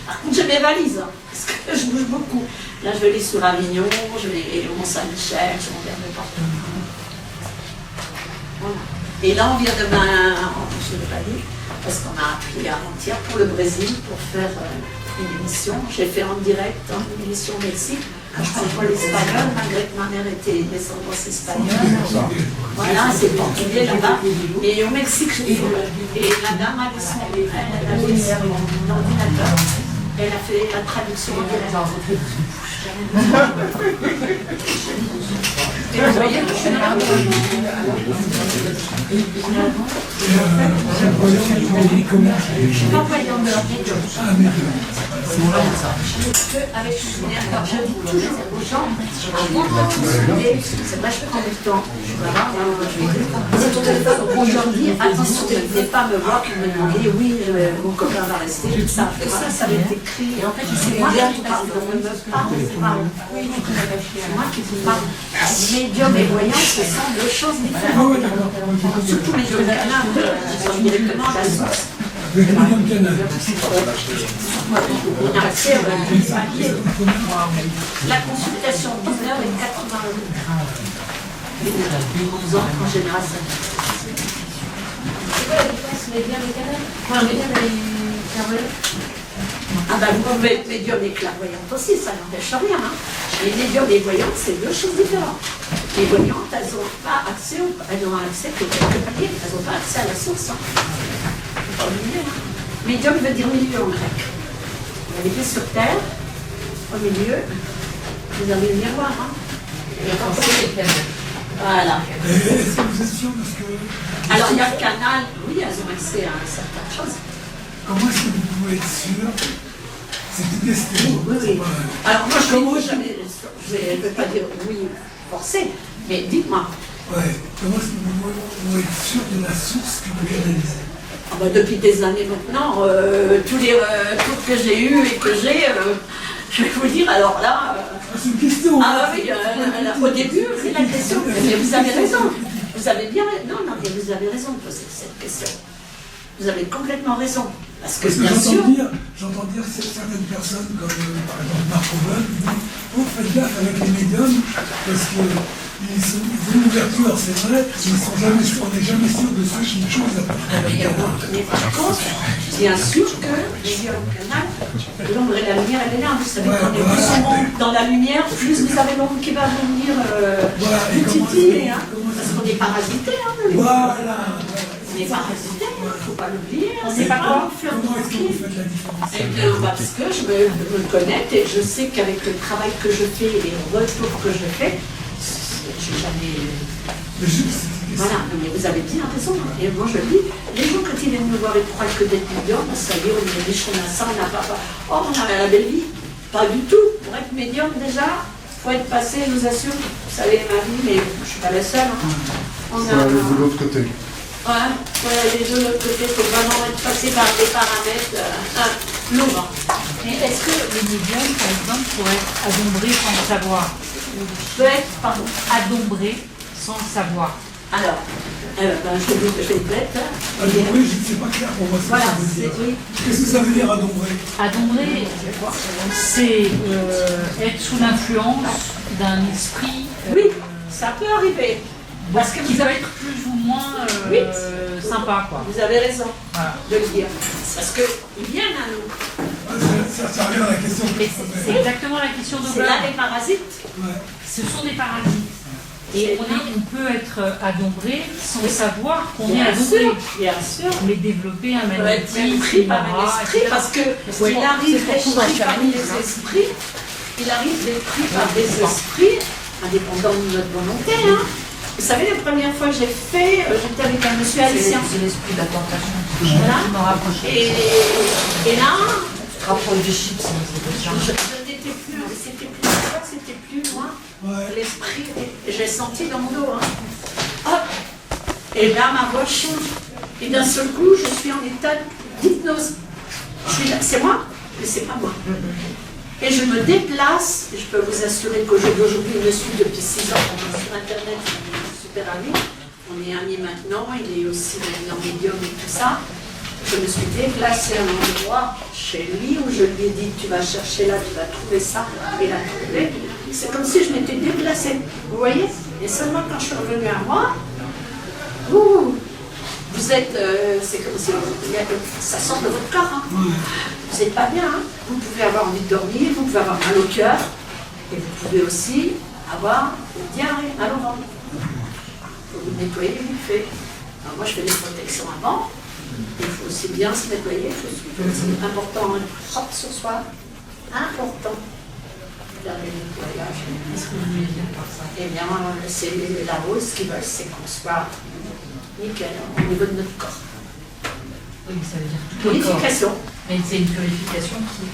Par contre, j'ai mes valises, hein, parce que je bouge beaucoup. Là, je vais aller sur Avignon, je vais aller au Mont-Saint-Michel, je vais aller partout. Voilà. Et là, on vient demain, je ne l'ai pas dit, parce qu'on a appris avant-hier pour le Brésil, pour faire une émission. J'ai fait en direct une émission au Mexique. Je ne parle pas l'espagnol, malgré que ma mère était descendance espagnole. Voilà, c'est portugais là-bas. Et au Mexique, j'ai fait. Et la dame avait son ordinateur. Elle a fait la traduction en direct. Et vous voyez, je suis là. Je suis pas voyante de leur médium. Avec je dis toujours aux gens, c'est vrai, je prends du temps. C'est ton téléphone. Aujourd'hui, attention, ne venez pas me voir pour me demander, oui, mon copain va rester. Ça va être écrit. Et en fait, c'est moi qui parle. C'est moi qui vous parle. Médium et voyant, ce sont deux choses différentes. Surtout médium canal, qui sont directement à la source. On a accès à la consultation 10 heures et 80 €. 11 ans en général, ça. C'est quoi la différence médium et canal? Médium et clairvoyant? Ah ben vous pouvez être médium et clairvoyante aussi, ça n'empêche rien. Hein. Les médiums et voyantes, c'est deux choses différentes. Les voyantes, elles n'ont pas accès, elles ont accès que quelques paliers, elles n'ont pas accès à la source. Hein. Faut pas oublier, hein. Médium veut dire milieu en grec. Vous avez été sur terre, au milieu, vous avez le miroir. Hein. Voilà. Alors il y a le canal, oui, elles ont accès à certaines choses. Comment est-ce que vous pouvez être sûr? C'est une question. Oui. Alors moi je ne vais pas dire oui forcé, mais dites-moi. Ouais. Comment est-ce que vous pouvez être sûr de la source que vous canalisez? Ah bah depuis des années maintenant, tous les trucs que j'ai eus et que j'ai, je vais vous dire, alors là... c'est une question. Ah oui, au début, c'est la question. Mais vous avez raison. Vous avez bien raison. Non, mais vous avez raison de poser cette question. vous avez complètement raison. Parce que Parce que bien sûr... j'entends dire certaines personnes, comme par exemple Marc Aubin, qui disent oh, faites gaffe avec les médiums, parce qu'ils ont une ouverture, c'est vrai, mais on n'est jamais sûr de ce qu'une chose Mais par contre, bien sûr que les yeux au canal, l'ombre et la lumière, elle est là. Vous savez, quand on est plus sombre dans la lumière, plus vous avez l'ombre qui va venir vous titiller, hein, parce qu'on est parasité. Hein, on est parasité, il ne faut pas l'oublier. On ne sait pas quoi faire. Comment est-ce que vous faites la différence? Parce que je me connais et je sais qu'avec le travail que je fais et les retours que je fais, je n'ai jamais. Voilà, mais vous avez bien raison. Et moi je dis, les gens quand ils viennent me voir, ils croient que d'être médium, ça y est, on est riche, on a ça, on n'a pas. Oh, on a la belle vie. Pas du tout. Pour être médium déjà, il faut être passé, je vous assure. Vous savez ma vie, mais je ne suis pas la seule. On a de l'autre côté. Les deux de l'autre côté, il faut vraiment être passé par des paramètres lourds. Mais est-ce que les médiums, par exemple, pourraient être adombrés sans le savoir? Peut être, pardon, adombrés sans le savoir. Alors, je vais être bête. Adombrer, c'est pas clair pour moi ce que ça veut dire. Oui. Qu'est-ce que ça veut dire adombrer? Adombrer, c'est être sous l'influence d'un esprit. Oui, ça peut arriver. Parce que qui peut être plus ou moins sympa, quoi. Vous avez raison de le dire. Parce qu'ils viennent à nous. Ça revient à la question que c'est exactement la question de C'est là des parasites. Ce sont des parasites. Et on peut être adombré sans savoir qu'on est adombré. Bien sûr. Mais développer un magnétisme, pris par un esprit, parce que il arrive d'être pris par les esprits, il arrive d'être pris par des esprits, indépendants de notre volonté. Hein. Vous savez, la première fois que j'ai fait, j'étais avec un monsieur haïtien. C'est l'esprit de la tentation. Voilà. Et là, tu te rapproches du chips, c'était plus loin. L'esprit, j'ai senti dans mon dos. Hein. Hop. Et là, ma voix change. Et d'un seul coup, je suis en état d'hypnose. C'est moi, mais c'est pas moi. Et je me déplace, et je peux vous assurer qu'aujourd'hui, il me suit depuis 6 ans, sur Internet, il est super ami. On est amis maintenant, il est aussi maintenant médium et tout ça. Je me suis déplacée à un endroit chez lui où je lui ai dit, tu vas chercher là, tu vas trouver ça, et la trouver. C'est comme si je m'étais déplacée, vous voyez? Et seulement quand je suis revenue à moi, vous êtes, c'est comme si ça sort de votre corps. Hein. Vous n'êtes pas bien. Hein. Vous pouvez avoir envie de dormir, vous pouvez avoir mal au cœur, et vous pouvez aussi avoir une diarrhée, mal au ventre. Il faut vous nettoyer vite fait. Alors moi, je fais des protections avant. Il faut aussi bien se nettoyer. C'est important, propre sur soi. Important. Faire le nettoyage. Qu'est-ce que vous voulez dire par ça? Eh bien, c'est la rose qui veut, c'est qu'on soit nickel au niveau de notre corps. Oui, ça veut dire tout le corps. Purification. Mais c'est une purification qui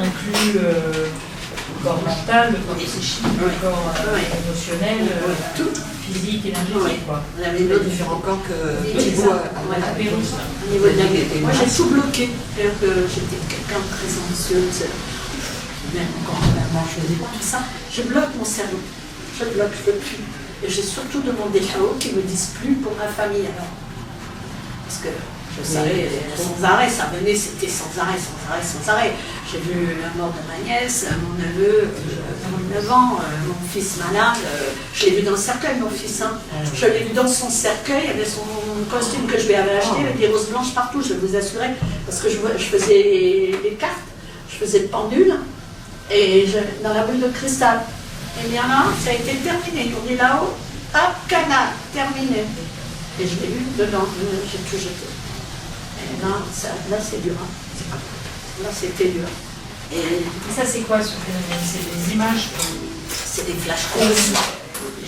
inclut le corps mental, le corps psychique, le corps émotionnel, tout. Physique, énergétique. Quoi. On avait nos différents corps que au niveau de la vie. Moi, j'ai tout bloqué. C'est-à-dire que j'étais quelqu'un de très anxieuse. Même quand je faisais tout ça, je bloque mon cerveau. Je bloque, je veux plus. Et j'ai surtout demandé là-haut qu'ils ne me disent plus pour ma famille alors. Parce que je savais sans arrêt, ça venait, c'était sans arrêt. J'ai vu la mort de ma nièce, mon neveu, 9 ans, mon fils malade. Je l'ai vu dans le cercueil, mon fils. Hein. Je l'ai vu dans son cercueil, il y avait son costume que je lui avais acheté, avec des roses blanches partout, je vous assurer. Parce que je faisais les cartes, je faisais le pendule. Et dans la boule de cristal. Et bien là, ça a été terminé. On est là-haut, hop, canal, terminé. Et je l'ai vu dedans, j'ai tout jeté. Et là, c'est dur. Hein. Là, c'était dur. Et ça, c'est quoi ce phénomène? C'est des images? C'est des flashs roses.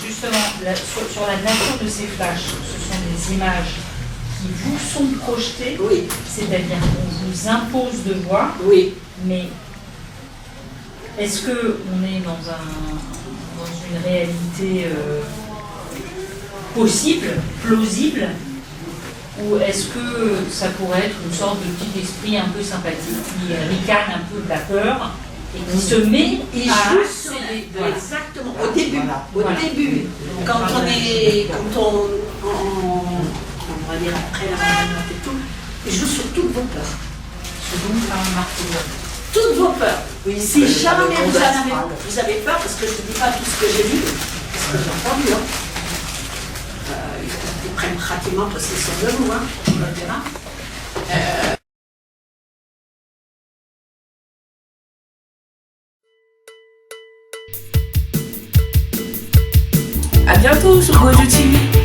Justement, sur la nature de ces flashs, ce sont des images qui vous sont projetées. Oui. C'est-à-dire qu'on vous impose de voir. Oui. Mais est-ce qu'on est dans une réalité possible, plausible, ou est-ce que ça pourrait être une sorte de petit esprit un peu sympathique qui ricane un peu de la peur et qui se met à accéder. Voilà. Exactement, au début. Au début, quand on dire après la retraite et tout, il joue sur toutes vos peurs. Toutes vos peurs. Oui, Si jamais vous avez peur, parce que je ne dis pas tout ce que j'ai lu, parce que j'ai entendu, hein. Ils prennent pratiquement possession de nous, hein, on le verra. À bientôt sur Gojo TV.